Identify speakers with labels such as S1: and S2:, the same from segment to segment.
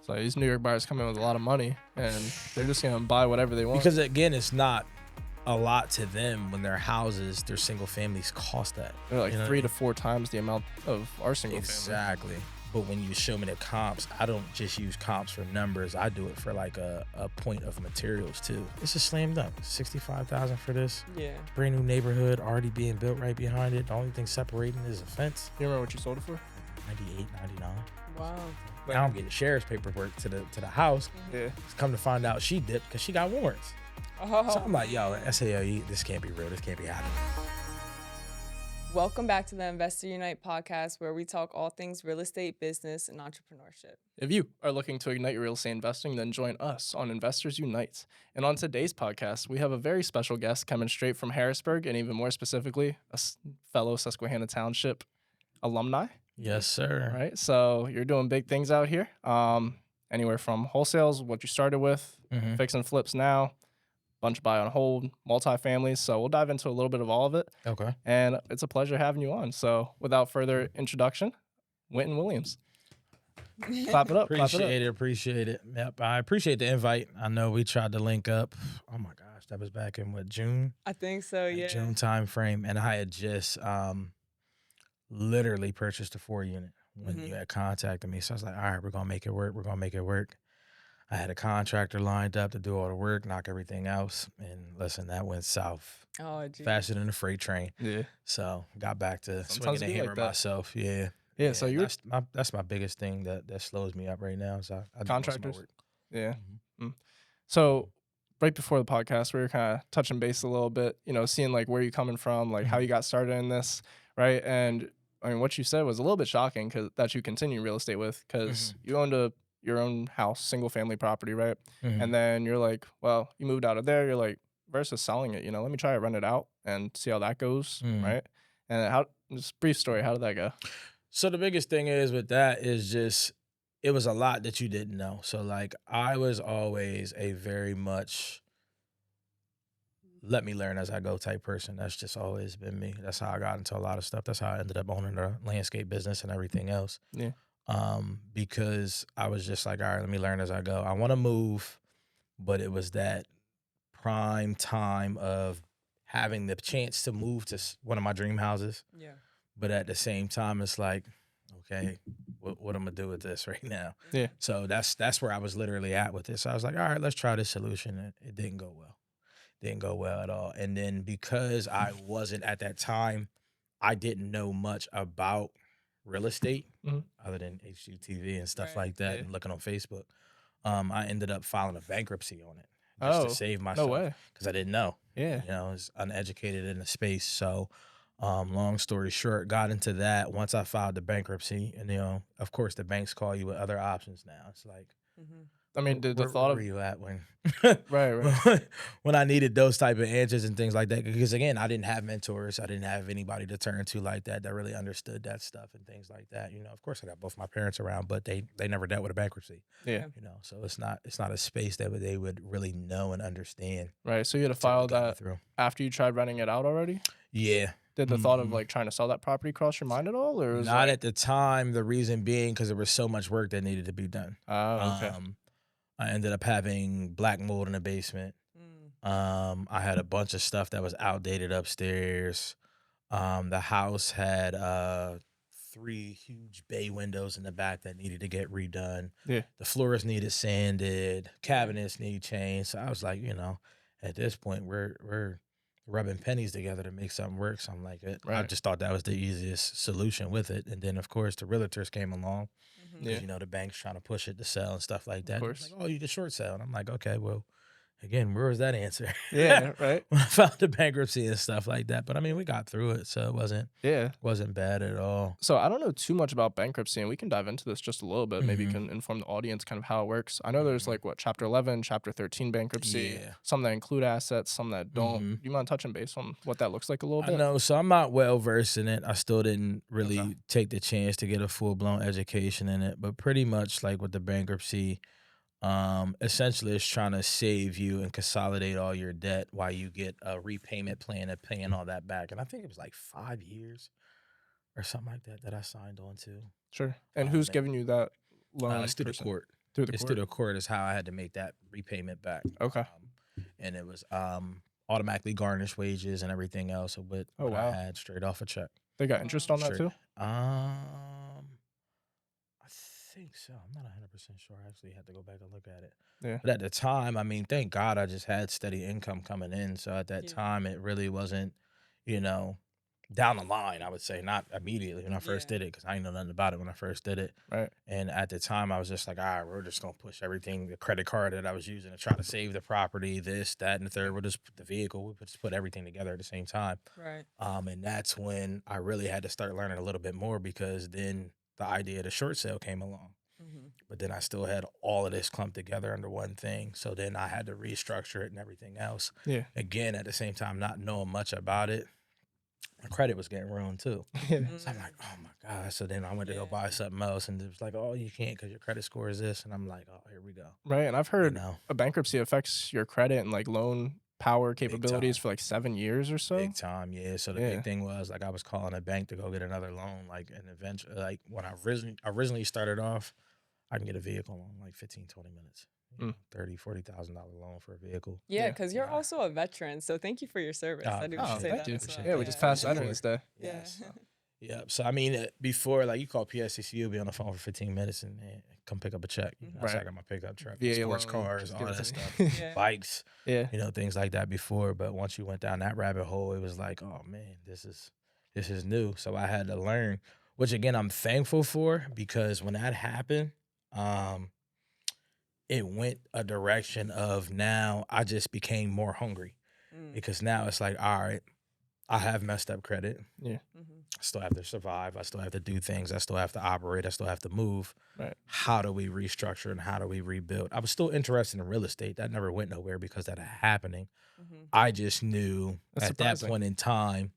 S1: So these New York buyers come in with a lot of money, and they're just gonna buy whatever they want.
S2: Because again, it's not a lot to them when their houses, their single families cost that.
S1: They're like 3 to 4 times the amount of our single family.
S2: Exactly. But when you show me the comps, I don't just use comps for numbers. I do it for like a point of materials too. It's a slam dunk. $65,000 for this.
S3: Yeah.
S2: Brand new neighborhood already being built right behind it. The only thing separating is a fence.
S1: You remember what you sold it for?
S2: 98, 99.
S3: Wow.
S2: Now I'm getting sheriff's paperwork to the house.
S1: Yeah.
S2: It's come to find out she dipped because she got warrants.
S3: Oh.
S2: So I'm like, yo, SAOE, this can't be real. This can't be happening.
S3: Welcome back to the Investor Unite podcast, where we talk all things real estate, business, and entrepreneurship.
S1: If you are looking to ignite your real estate investing, then join us on Investors Unite. And on today's podcast, we have a very special guest coming straight from Harrisburg, and even more specifically, a fellow Susquehanna Township alumni.
S2: Yes, sir.
S1: Right? So you're doing big things out here. Anywhere from wholesales, what you started with, fix and flips now, bunch buy on hold, multifamilies. So we'll dive into a little bit of all of it.
S2: Okay.
S1: And it's a pleasure having you on. So without further introduction, Wynton Williams. Clap it up.
S2: Appreciate it. Yep, I appreciate the invite. I know we tried to link up. Oh my gosh, that was back in June?
S3: I think so, yeah.
S2: June time frame. And I had just literally purchased a 4-unit when you had contacted me. So I was like, all right, we're going to make it work. I had a contractor lined up to do all the work, knock everything else. And listen, that went south faster than a freight train.
S1: Yeah.
S2: So got back to
S1: Sometimes
S2: swinging the hammer myself. Yeah.
S1: Yeah, so you're...
S2: That's my biggest thing that slows me up right now. So I
S1: Contractors?
S2: work.
S1: Yeah. So right before the podcast, we were kind of touching base a little bit, seeing like where you're coming from, like how you got started in this, right? And I mean, what you said was a little bit shocking that you continue real estate with, because you owned your own house, single family property, right? And then you're like, well, you moved out of there. You're like, versus selling it, let me try to rent it out and see how that goes, right? And just brief story, how did that go?
S2: So the biggest thing is with that is just, it was a lot that you didn't know. So like, I was always a very much let me learn as I go type person. That's just always been me. That's how I got into a lot of stuff. That's how I ended up owning the landscape business and everything else.
S1: Yeah.
S2: Because I was just like, all right, let me learn as I go. I want to move, but it was that prime time of having the chance to move to one of my dream houses.
S3: Yeah.
S2: But at the same time, it's like, okay, what I'm gonna do with this right now?
S1: Yeah.
S2: So that's where I was literally at with this. I was like, all right, let's try this solution. It didn't go well. Didn't go well at all. And then because I wasn't at that time, I didn't know much about real estate other than HGTV and stuff like that and looking on Facebook. I ended up filing a bankruptcy on it just to save myself.
S1: No way.
S2: Because I didn't know.
S1: Yeah.
S2: I was uneducated in the space. So long story short, got into that once I filed the bankruptcy. And, of course, the banks call you with other options now. It's like,
S1: I mean, the thought
S2: where
S1: of...
S2: were you at when
S1: Right.
S2: when I needed those type of answers and things like that? Because again, I didn't have mentors. I didn't have anybody to turn to like that really understood that stuff and things like that. Of course I got both my parents around, but they never dealt with a bankruptcy.
S1: Yeah.
S2: So it's not a space that they would really know and understand.
S1: Right. So you had to file that after you tried renting it out already?
S2: Yeah.
S1: Did the thought of like trying to sell that property cross your mind at all, or was
S2: not at the time? The reason being because there was so much work that needed to be done.
S1: Oh, okay.
S2: I ended up having black mold in the basement. I had a bunch of stuff that was outdated upstairs. The house had 3 huge bay windows in the back that needed to get redone.
S1: Yeah.
S2: The floors needed sanded. Cabinets need changed. So I was like, at this point, we're rubbing pennies together to make something work. So I'm like, I just thought that was the easiest solution with it. And then, of course, the realtors came along. The bank's trying to push it to sell and stuff like that.
S1: Of course.
S2: Like, oh, you did short sale. And I'm like, okay, well, again, where was that answer?
S1: Yeah, right.
S2: When I filed the bankruptcy and stuff like that. But I mean, we got through it, so it wasn't bad at all.
S1: So I don't know too much about bankruptcy, and we can dive into this just a little bit. Maybe you can inform the audience kind of how it works. I know there's like Chapter 11, Chapter 13 bankruptcy, some that include assets, some that don't. Do you mind touching base on what that looks like a little bit?
S2: I know, so I'm not well versed in it. I still didn't really take the chance to get a full-blown education in it, but pretty much like with the bankruptcy, essentially it's trying to save you and consolidate all your debt while you get a repayment plan of paying all that back. And I think it was like 5 years or something like that I signed on to.
S1: Sure. And who's giving you that loan?
S2: It's through the court.
S1: Through the
S2: It's
S1: court.
S2: through the court is how I had to make that repayment back.
S1: Okay.
S2: And it was automatically garnished wages and everything else of what
S1: Oh,
S2: I
S1: wow.
S2: had straight off a check.
S1: They got
S3: Wow.
S1: interest on that
S2: Straight.
S1: too?
S2: I think so. I'm not 100% sure. I actually had to go back and look at it.
S1: Yeah.
S2: But at the time, I mean, thank God I just had steady income coming in. So at that
S3: Yeah.
S2: time, it really wasn't, you know, down the line, I would say, not immediately when I first
S3: Yeah.
S2: did it, because I didn't know nothing about it when I first did it.
S1: Right.
S2: And at the time, I was just like, all right, we're just going to push everything, the credit card that I was using to try to save the property, this, that, and the third. We'll just put the vehicle, we'll just put everything together at the same time.
S3: Right.
S2: And that's when I really had to start learning a little bit more, because then the idea of the short sale came along.
S3: Mm-hmm.
S2: But then I still had all of this clumped together under one thing. So then I had to restructure it and everything else.
S1: Yeah.
S2: Again, at the same time, not knowing much about it, my credit was getting ruined too.
S1: Yeah.
S2: So I'm like, oh my God. So then I went to go
S3: Yeah.
S2: buy something else, and it was like, oh, you can't because your credit score is this. And I'm like, oh, here we go.
S1: Right. And I've
S2: You
S1: heard
S2: know,
S1: a bankruptcy affects your credit and like loan power capabilities
S2: time.
S1: for like 7 years or so.
S2: big time, yeah. So the
S1: Yeah.
S2: big thing was, like, I was calling a bank to go get another loan, like, and eventually, like, when I originally started off, I can get a vehicle in like 15, 20 minutes. You know, $30,000, $40,000 loan for a vehicle.
S3: Yeah,
S1: Yeah.
S3: because you're
S2: Yeah.
S3: also a veteran. So thank you for your service. I do want
S1: Oh,
S3: to say
S1: thank
S3: that
S1: you.
S3: as well.
S1: Yeah, we just passed
S2: Support.
S1: Veterans Day.
S3: Yeah.
S2: Yes. Yep. So I mean, before, like, you call PSCC, you'll be on the phone for 15 minutes and come pick up a check. You know, so I
S1: Right.
S2: got my pickup truck,
S1: VA
S2: sports
S1: loan,
S2: cars,
S1: just
S2: all
S1: give it
S2: that
S1: to me.
S2: stuff,
S3: Yeah.
S2: bikes,
S1: Yeah.
S2: you know, things like that before. But once you went down that rabbit hole, it was like, oh man, this is new. So I had to learn, which again I'm thankful for, because when that happened, it went a direction of, now I just became more hungry,
S3: Mm.
S2: because now it's like, all right, I have messed up credit.
S1: Yeah.
S3: Mhm.
S2: I still have to survive. I still have to do things. I still have to operate. I still have to move.
S1: Right.
S2: How do we restructure and how do we rebuild? I was still interested in real estate. That never went nowhere because that happening.
S3: Mhm.
S2: I just knew
S1: That's
S2: at that
S1: surprising.
S2: point in time,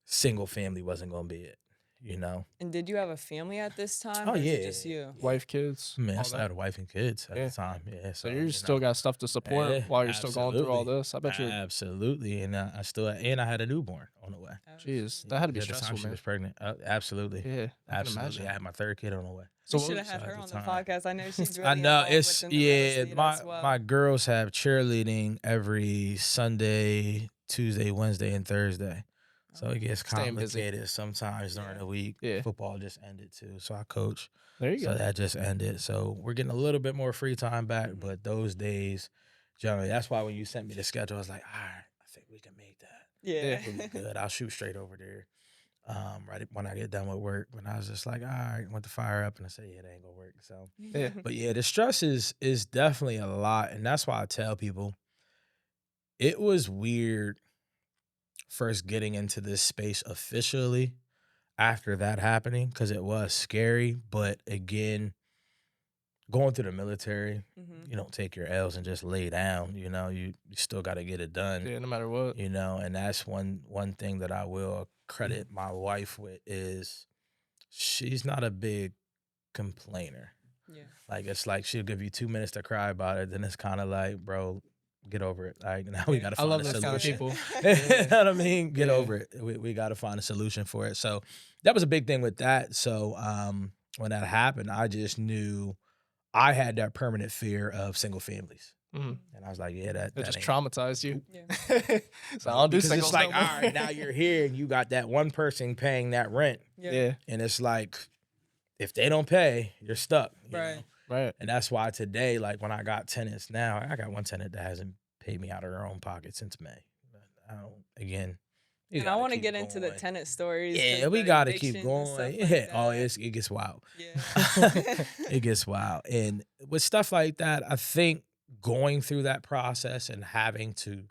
S2: single family wasn't going to be it, you know?
S3: And did you have a family at this time?
S2: Oh,
S3: or is it
S2: yeah.
S3: just you?
S1: Wife, kids.
S2: I mean, I
S1: all
S2: still
S1: that.
S2: had a wife and kids at
S1: Yeah.
S2: the time. Yeah.
S1: So
S2: you
S1: you still
S2: know.
S1: got stuff to support
S2: Yeah,
S1: while you're still going through all
S2: absolutely.
S1: this. I bet you.
S2: Absolutely. And I had a newborn on the way.
S1: Jeez, that had to be
S2: At the time
S1: stressful,
S2: she
S1: man.
S2: was pregnant. Absolutely.
S1: Yeah, I can
S2: Absolutely.
S1: imagine.
S2: I had my third kid on the way.
S3: So
S1: So
S3: we should
S1: what-
S3: have had
S2: so
S3: her
S2: at
S3: on
S2: the
S3: the
S2: time-
S3: podcast. I know she's really
S2: I know
S3: involved
S2: it's
S3: within the real estate
S2: my
S3: as well.
S2: my girls have cheerleading every Sunday, Tuesday, Wednesday, and Thursday. So it gets
S1: Staying busy.
S2: complicated sometimes during the week.
S1: Yeah.
S2: Football just ended too, so I coach.
S1: There you
S2: So
S1: go.
S2: that just ended. So we're getting a little bit more free time back,
S3: Mhm.
S2: but those days, generally, that's why when you sent me the schedule, I was like, all right, I think we can make that.
S3: Yeah.
S2: Really good. I'll shoot straight over there. Right when I get done with work. When I was just like, all right, went to fire up, and I said, yeah, it ain't gonna work. So,
S1: Yeah.
S2: but yeah, the stress is definitely a lot, and that's why I tell people it was weird first getting into this space officially after that happening, because it was scary. But again, going through the military,
S3: Mhm.
S2: you don't take your L's and just lay down. You know, you still got to get it done.
S1: Yeah, no matter what.
S2: You know, and that's one thing that I will credit my wife with, is she's not a big complainer.
S3: Yeah.
S2: Like, it's like she'll give you 2 minutes to cry about it, then it's kind of like, bro, get over it. Like, now we
S3: Yeah.
S2: got to
S1: I
S2: find
S1: love
S2: a
S1: those kind of
S2: solution.
S1: people.
S2: You know what I mean? Get
S1: Yeah.
S2: over it. We got to find a solution for it. So that was a big thing with that. So when that happened, I just knew I had that permanent fear of single families.
S1: Mhm.
S2: And I was like, yeah, that
S1: It just
S2: ain't.
S1: traumatized you.
S3: Yeah.
S1: So I don't do
S2: Because
S1: singles
S2: it's like,
S1: no
S2: all
S1: more.
S2: right, now you're here and you got that one person paying that rent.
S3: Yeah.
S1: Yeah,
S2: And it's like, if they don't pay, you're stuck. you
S3: Right.
S2: know?
S1: right.
S2: And that's why today, like, when I got tenants now, I got one tenant that hasn't paid me out of their own pocket since May. But I don't, again. you
S3: And I
S2: gotta
S3: want to
S2: keep
S3: get into the
S2: going.
S3: tenant stories.
S2: Yeah,
S3: 'cause
S2: we
S3: the
S2: got to keep
S3: evictions and stuff
S2: going.
S3: like
S2: Yeah. Oh,
S3: that.
S2: it gets wild.
S3: Yeah.
S2: It gets wild. And with stuff like that, I think going through that process and having to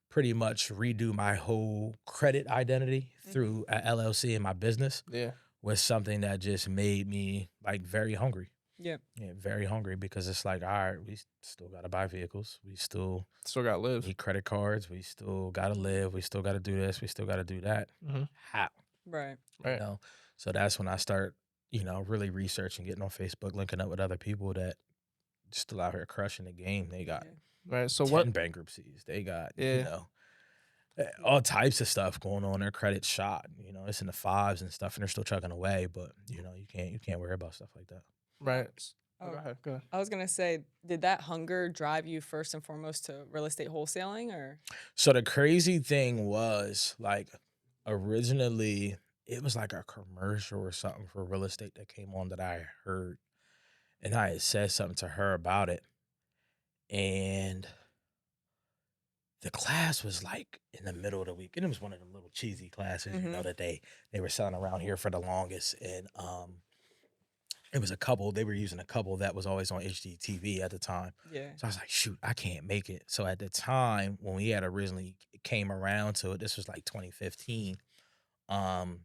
S2: pretty much redo my whole credit identity through a LLC in my business
S1: Yeah,
S2: was something that just made me, like, very hungry.
S3: Yeah.
S2: Yeah, very hungry, because it's like, all right, we still got to buy vehicles. We still
S1: still got to live.
S2: need credit cards. We still got to live. We still got to do this. We still got to do that.
S1: Mhm.
S2: How?
S3: Right.
S2: You
S1: Right.
S2: know? So that's when I start, really researching, getting on Facebook, linking up with other people that still out here crushing the game. They got
S3: Yeah.
S1: Right. So
S2: 10
S1: what?
S2: bankruptcies. They got,
S1: Yeah.
S2: all types of stuff going on. Their credit's shot. It's in the fives and stuff, and they're still chugging away. But you can't worry about stuff like that.
S1: Right. Oh, go
S3: Oh,
S1: ahead. Go ahead.
S3: I was gonna say, did that hunger drive you first and foremost to real estate wholesaling, or?
S2: So the crazy thing was, like, originally it was like a commercial or something for real estate that came on that I heard, and I had said something to her about it, and the class was like in the middle of the week, and it was one of them little cheesy classes,
S3: Mm-hmm.
S2: that they were selling around here for the longest, and it was a couple. They were using a couple that was always on HGTV at the time.
S3: Yeah.
S2: So I was like, shoot, I can't make it. So at the time when we had originally came around to it, this was like 2015. Um,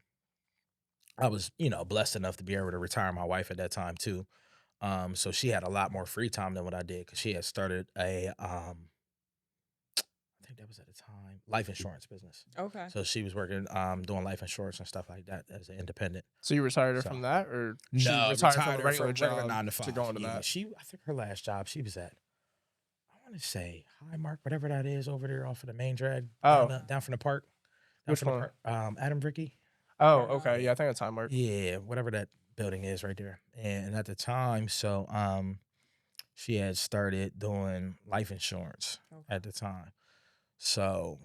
S2: I was, blessed enough to be able to retire my wife at that time too. So she had a lot more free time than what I did because she had started I think that was at the time, life insurance business.
S3: Okay.
S2: So she was working, doing life insurance and stuff like that as an independent.
S1: So you retired her
S2: So
S1: from that, or she
S2: no,
S1: retired from a
S2: retired her
S1: regular
S2: from regular
S1: job
S2: 9 to
S1: to
S2: 5.
S1: go into
S2: Yeah,
S1: that?
S2: I think her last job, she was at, I want to say Highmark, whatever that is over there off of the main drag.
S1: Oh.
S2: Down from the park. Down
S1: Which
S2: from the
S1: one?
S2: park. Adam Bricky.
S1: Oh,
S3: don't know.
S1: okay. Yeah, I think it's time work.
S2: Yeah, whatever that building is right there. And at the time, so she had started doing life insurance
S3: Okay.
S2: at the time. So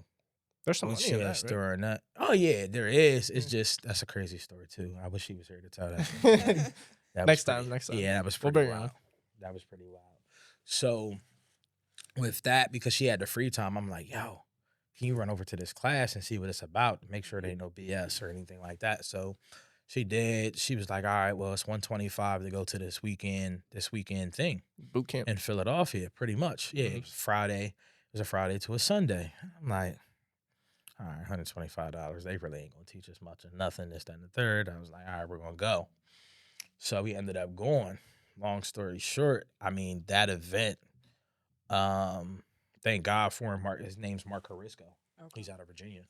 S1: There's some
S2: when
S1: money
S2: she
S1: in
S2: was
S1: that, right?
S2: doing that, oh yeah, there is. It's
S1: Mm.
S2: just that's a crazy story too. I wish she was here to tell that. That was
S1: Next
S2: pretty-
S1: time, next time.
S2: Yeah, that was
S1: We'll
S2: pretty
S1: bring her on.
S2: wild. That was pretty wild. So with that, because she had the free time, I'm like, yo, can you run over to this class and see what it's about? Make sure there ain't no BS or anything like that. So she did. She was like, all right, well, it's $125 to go to this weekend thing
S1: Boot camp.
S2: in Philadelphia, pretty much. Yeah, it was Friday. It was a Friday to a Sunday. I'm like, all right, $125. They really ain't gonna teach us much of nothing, this, that, and the third. I was like, all right, we're gonna go. So we ended up going. Long story short, I mean, that event, thank God for him. His name's Mark Carisco.
S3: Okay.
S2: He's out of Virginia.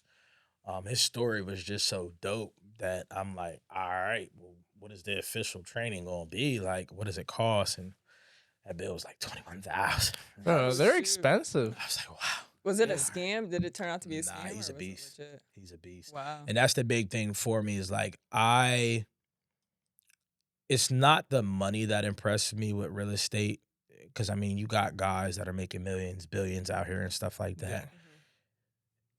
S2: His story was just so dope that I'm like, all right, well, what is the official training gonna be? Like, what does it cost? And that bill was like $21,000.
S1: Bro, they're
S3: Shoot.
S1: expensive.
S2: I was like, wow.
S3: Was it a
S2: Yeah.
S3: scam? Did it turn out to be a
S2: Nah,
S3: scam?
S2: he's
S3: or
S2: a
S3: was it
S2: beast.
S3: legit?
S2: He's a beast.
S3: Wow.
S2: And that's the big thing for me is like, it's not the money that impressed me with real estate. Cause I mean, you got guys that are making millions, billions out here and stuff like that.
S1: Yeah.
S3: Mhm.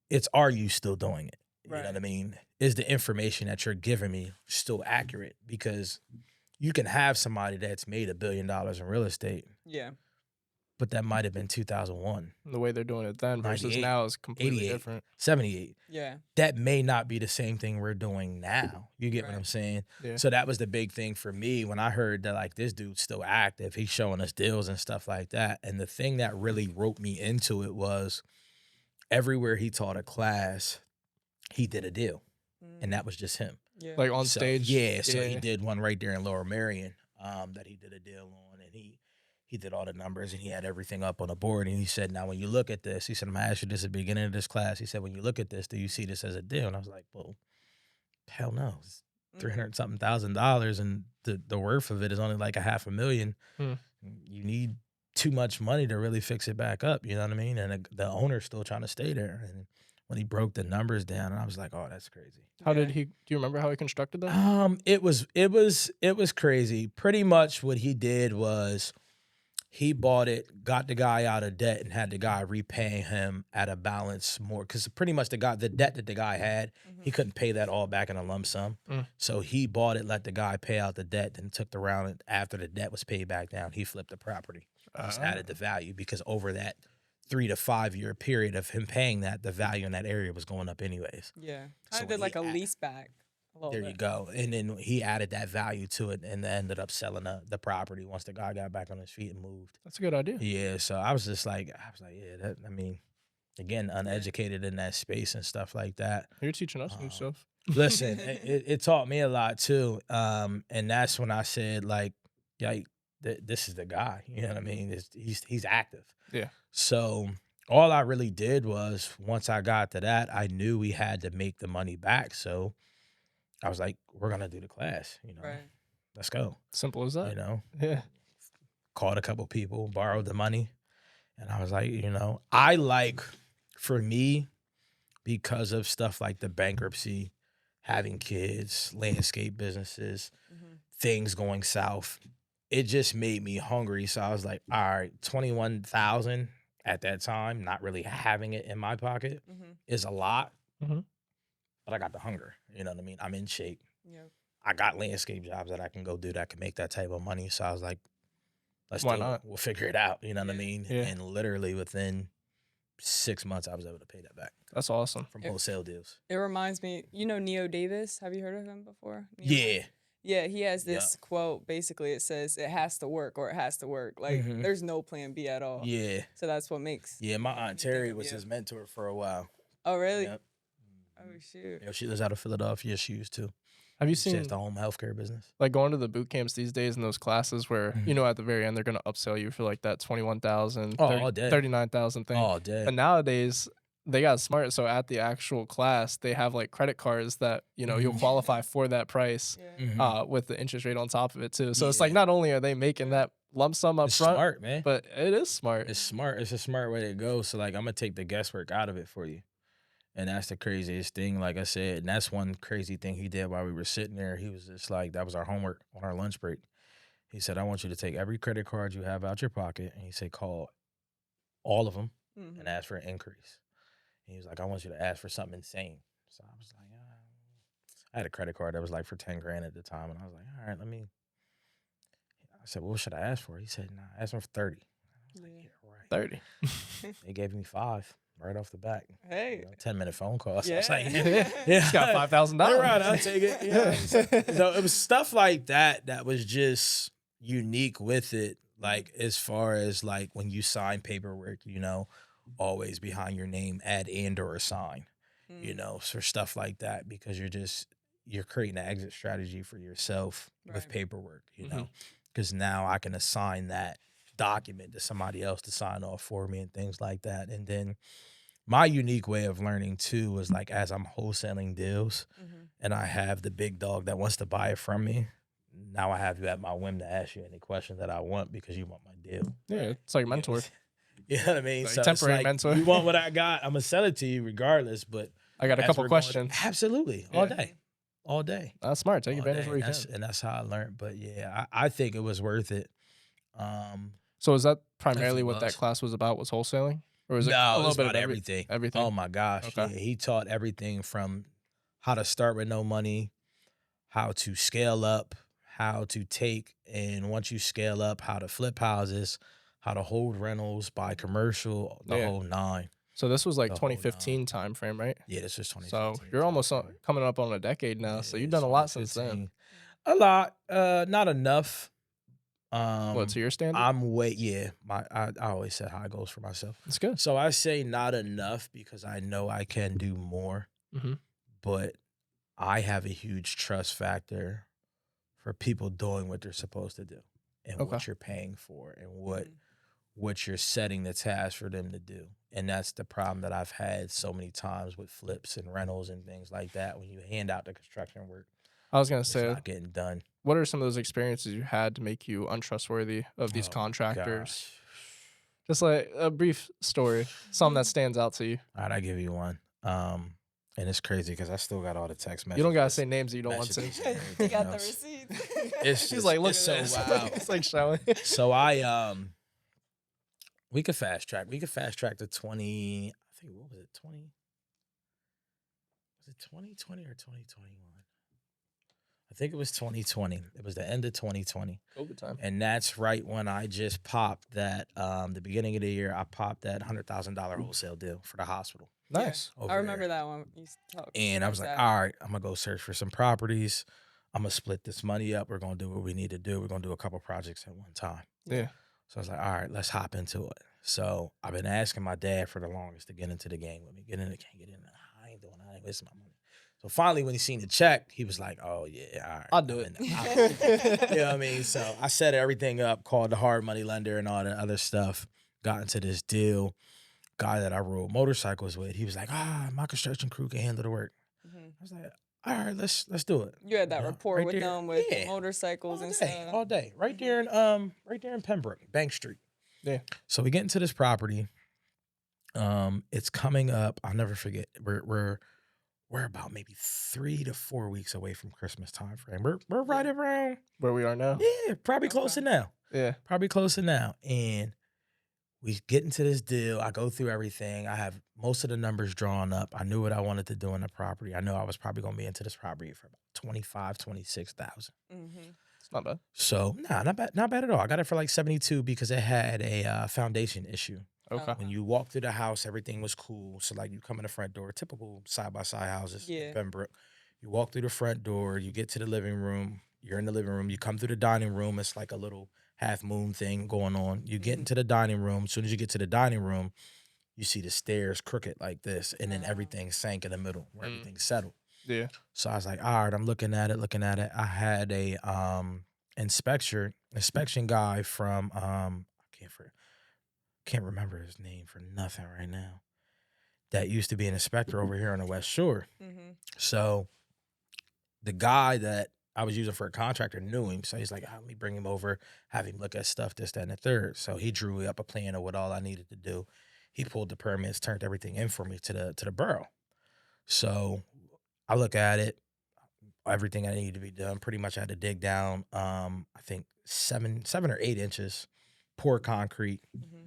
S2: It's, are you still doing it? You know
S3: Right.
S2: what I mean? Is the information that you're giving me still accurate? Because you can have somebody that's made $1 billion in real estate,
S3: Yeah.
S2: but that might have been 2001,
S1: The way they're doing it then versus
S2: 98,
S1: now is completely
S2: 88.
S1: different.
S2: 78.
S3: Yeah.
S2: That may not be the same thing we're doing now. You get what
S3: Right.
S2: I'm saying?
S1: Yeah.
S2: So that was the big thing for me when I heard that, like, this dude's still active. He's showing us deals and stuff like that. And the thing that really roped me into it was everywhere he taught a class, he did a deal. And that was just him.
S3: Yeah.
S1: Like on
S2: So,
S1: stage.
S2: yeah. So he did one right there in Lower Marion that he did a deal on. And he did all the numbers and he had everything up on the board. And he said, now, when you look at this, he said, I'm going to ask you this at the beginning of this class. He said, when you look at this, do you see this as a deal? And I was like, well, hell no. It's
S3: Mhm.
S2: 300 something $1,000 and the worth of it is only like $500,000.
S1: Hmm.
S2: You need too much money to really fix it back up. You know what I mean? And the owner's still trying to stay there. And when he broke the numbers down, and I was like, oh, that's crazy.
S1: How
S3: Yeah.
S1: did he? Do you remember how he constructed that?
S2: It was crazy. Pretty much what he did was he bought it, got the guy out of debt, and had the guy repaying him at a balance more. Because pretty much the debt that the guy had, he
S3: Mhm.
S2: couldn't pay that all back in a lump sum.
S1: Mm.
S2: So he bought it, let the guy pay out the debt, then took the round after the debt was paid back down. He flipped the property, just added the value because over that 3 to 5 year period of him paying that, the value in that area was going up anyways.
S3: Yeah.
S2: So
S3: Kind of
S2: when
S3: did like
S2: he
S3: a
S2: add-
S3: lease back. A little
S2: There you
S3: bit.
S2: go. And then he added that value to it and ended up selling the property once the guy got back on his feet and moved.
S1: That's a good idea.
S2: Yeah. So I was like, yeah, I mean, again, uneducated in that space and stuff like that.
S1: You're teaching us new stuff.
S2: Listen, it taught me a lot too. And that's when I said, like, this is the guy. You know what I mean? He's active.
S1: Yeah.
S2: So all I really did was once I got to that, I knew we had to make the money back. So I was like, we're gonna do the class.
S3: Right.
S2: Let's go.
S1: Simple as that. Yeah.
S2: Called a couple people, borrowed the money, and I was like, I like, for me, because of stuff like the bankruptcy, having kids, landscape businesses,
S3: Mhm.
S2: things going south. it just made me hungry. So I was like, all right, 21,000 at that time, not really having it in my pocket is a lot,
S1: Mhm.
S2: but I got the hunger. You know what I mean? I'm in shape.
S3: Yeah.
S2: I got landscape jobs that I can go do that can make that type of money. So I was like, let's
S1: Why
S2: do it.
S1: not?
S2: We'll figure it out. You know what I mean?
S1: Yeah.
S2: And literally within 6 months, I was able to pay that back
S1: That's awesome.
S2: from wholesale deals.
S3: It reminds me, you know, Neo Davis. Have you heard of him before?
S2: Yeah.
S3: Yeah, he has
S2: Yup.
S3: this quote. Basically, it says it has to work or it has to work. Like there's no plan B at all.
S2: Yeah.
S3: So that's what makes.
S2: Yeah. My Aunt Terry was
S3: you.
S2: his mentor for a while.
S3: Oh really?
S2: Yep.
S3: Oh shoot.
S2: Yeah, she lives out of Philadelphia. She used to.
S1: Have you
S2: She
S1: seen
S2: has the home healthcare business.
S1: like going to the boot camps these days in those classes where
S2: Mhm.
S1: you know at the very end they're gonna upsell you for like that 21,000,
S2: Oh, all day.
S1: 39,000 thing.
S2: All day.
S1: And nowadays they got smart. So at the actual class, they have like credit cards that you'll qualify for that price
S3: Yeah.
S1: with the interest rate on top of it too. So it's
S2: Yeah.
S1: like not only are they making that lump sum up
S2: It's
S1: front,
S2: smart, man.
S1: but it is smart.
S2: It's smart. It's a smart way to go. So like I'm gonna take the guesswork out of it for you. And that's the craziest thing, like I said. And that's one crazy thing he did while we were sitting there. He was just like, that was our homework on our lunch break. He said, I want you to take every credit card you have out your pocket. And he said, call all of them and ask for an increase. And he was like, I want you to ask for something insane. So I was like, I had a credit card that was like for 10 grand at the time. And I was like, all right, I said, well, what should I ask for? He said, nah, ask him for 30. I was like, yeah, right.
S1: 30.
S2: They gave me 5 right off the bat.
S3: Hey.
S2: 10-minute phone call. So I
S3: Yeah.
S2: was like,
S1: Yeah. It's got $5,000.
S2: All right, I'll take it. Yeah. So it was stuff like that was just unique with it. Like as far as like when you sign paperwork, always behind your name, add and or a sign, for stuff like that, because you're creating an exit strategy for yourself with
S3: Right.
S2: paperwork, because now I can assign that document to somebody else to sign off for me and things like that. And then my unique way of learning too was like as I'm wholesaling deals and I have the big dog that wants to buy it from me. Now I have you at my whim to ask you any question that I want because you want my deal.
S1: Yeah, it's like mentor.
S2: You know what I mean?
S1: Like
S2: So
S1: temporary
S2: it's like,
S1: mentor.
S2: you want what I got, I'm gonna sell it to you regardless. But
S1: I got a
S2: as
S1: couple
S2: we're going-
S1: questions.
S2: absolutely, all day, all day.
S1: That's smart. Take
S2: all
S1: advantage
S2: day.
S1: where you can.
S2: And that's how I learned. But yeah, I think it was worth it.
S1: So is that primarily
S2: Definitely
S1: what that
S2: was.
S1: class was about? Was wholesaling, or was it a
S2: No, it
S1: little
S2: was
S1: bit
S2: about
S1: of
S2: everything.
S1: Everything.
S2: Oh my gosh.
S1: Okay.
S2: Yeah, he taught everything from how to start with no money, how to scale up, how to take, and once you scale up, how to flip houses, how to hold rentals, buy commercial, the
S1: Yeah.
S2: whole 9.
S1: So this was like
S2: The whole
S1: 2015 time frame, right?
S2: Yeah, this was 2015.
S1: So you're almost coming up on a decade now. So you've done a lot since then.
S2: A lot, not enough.
S1: What, to your standard?
S2: I always set high goals for myself.
S1: It's good.
S2: So I say not enough because I know I can do more,
S1: Mhm.
S2: but I have a huge trust factor for people doing what they're supposed to do and
S1: Okay.
S2: what you're paying for and what you're setting the task for them to do. And that's the problem that I've had so many times with flips and rentals and things like that. When you hand out the construction work,
S1: I was gonna
S2: it's
S1: say,
S2: not getting done.
S1: what are some of those experiences you had to make you untrustworthy of these
S2: Oh,
S1: contractors?
S2: gosh.
S1: Just like a brief story, something that stands out to you.
S2: All right, I give you one. And it's crazy because I still got all the text messages.
S1: You don't gotta say names that you don't want to.
S2: messages and
S3: You
S2: everything
S3: got the
S2: else.
S3: receipts.
S2: It's
S1: She's
S2: just-
S1: like, look
S2: it's
S1: at
S2: so
S1: this.
S2: wild.
S1: It's like showing.
S2: So we could fast track. We could fast track to 20. I think what was it? 20? Was it 2020 or 2021? I think it was 2020. It was the end of 2020.
S1: COVID time.
S2: And that's right when I just popped that, the beginning of the year, I popped that $100,000 wholesale deal for the hospital.
S1: Nice.
S2: over
S3: I remember
S2: there.
S3: that one. You talked.
S2: And I was like, all right, I'm going to go search for some properties. I'm going to split this money up. We're going to do what we need to do. We're going to do a couple projects at one time.
S1: Yeah.
S2: So I was like, all right, let's hop into it. So I've been asking my dad for the longest to get into the game with me. Get in, can't get in. I ain't doing it. I ain't wasting my money. So finally, when he seen the check, he was like, oh, yeah, all right.
S1: I'll do
S2: I'm
S1: it.
S2: in there. You know what I mean? So I set everything up, called the hard money lender and all that other stuff, got into this deal. Guy that I rode motorcycles with, he was like, my construction crew can handle the work.
S3: Mhm.
S2: I was like, all right, let's do it.
S3: You had that
S2: Yeah,
S3: rapport
S2: right
S3: with
S2: there.
S3: them with
S2: Yeah.
S3: motorcycles
S2: All
S3: and
S2: day,
S3: stuff.
S2: all day. Right there in Pembroke, Bank Street.
S1: Yeah.
S2: So we get into this property. It's coming up. I'll never forget. We're we're about maybe 3 to 4 weeks away from Christmas time frame. We're right around,
S1: Where we are now.
S2: yeah, probably close to
S3: Okay.
S2: now.
S1: Yeah.
S2: Probably close to now. And we get into this deal. I go through everything. I have most of the numbers drawn up. I knew what I wanted to do in the property. I know I was probably going to be into this property for about 25, 26,000.
S3: Mm-hmm.
S1: It's not bad.
S2: So, nah, not bad at all. I got it for like 72 because it had a foundation issue.
S1: Okay.
S2: When you walk through the house, everything was cool. So, like, you come in the front door, typical side-by-side houses
S3: Yeah.
S2: in Pembroke. You walk through the front door, you get to the living room. You're in the living room. You come through the dining room. It's like a little half moon thing going on. You get into the dining room. As soon as you get to the dining room, you see the stairs crooked like this, and then everything sank in the middle where everything's settled.
S1: Yeah.
S2: So I was like, all right, I'm looking at it. I had a inspection guy from can't remember his name for nothing right now. That used to be an inspector over here on the West Shore.
S3: Mm-hmm.
S2: So the guy that I was using for a contractor knew him. So he's like, let me bring him over, have him look at stuff, this, that, and the third. So he drew up a plan of what all I needed to do. He pulled the permits, turned everything in for me to the borough. So I look at it, everything I needed to be done. Pretty much I had to dig down, I think 7 or 8 inches, pour concrete,
S3: Mm-hmm.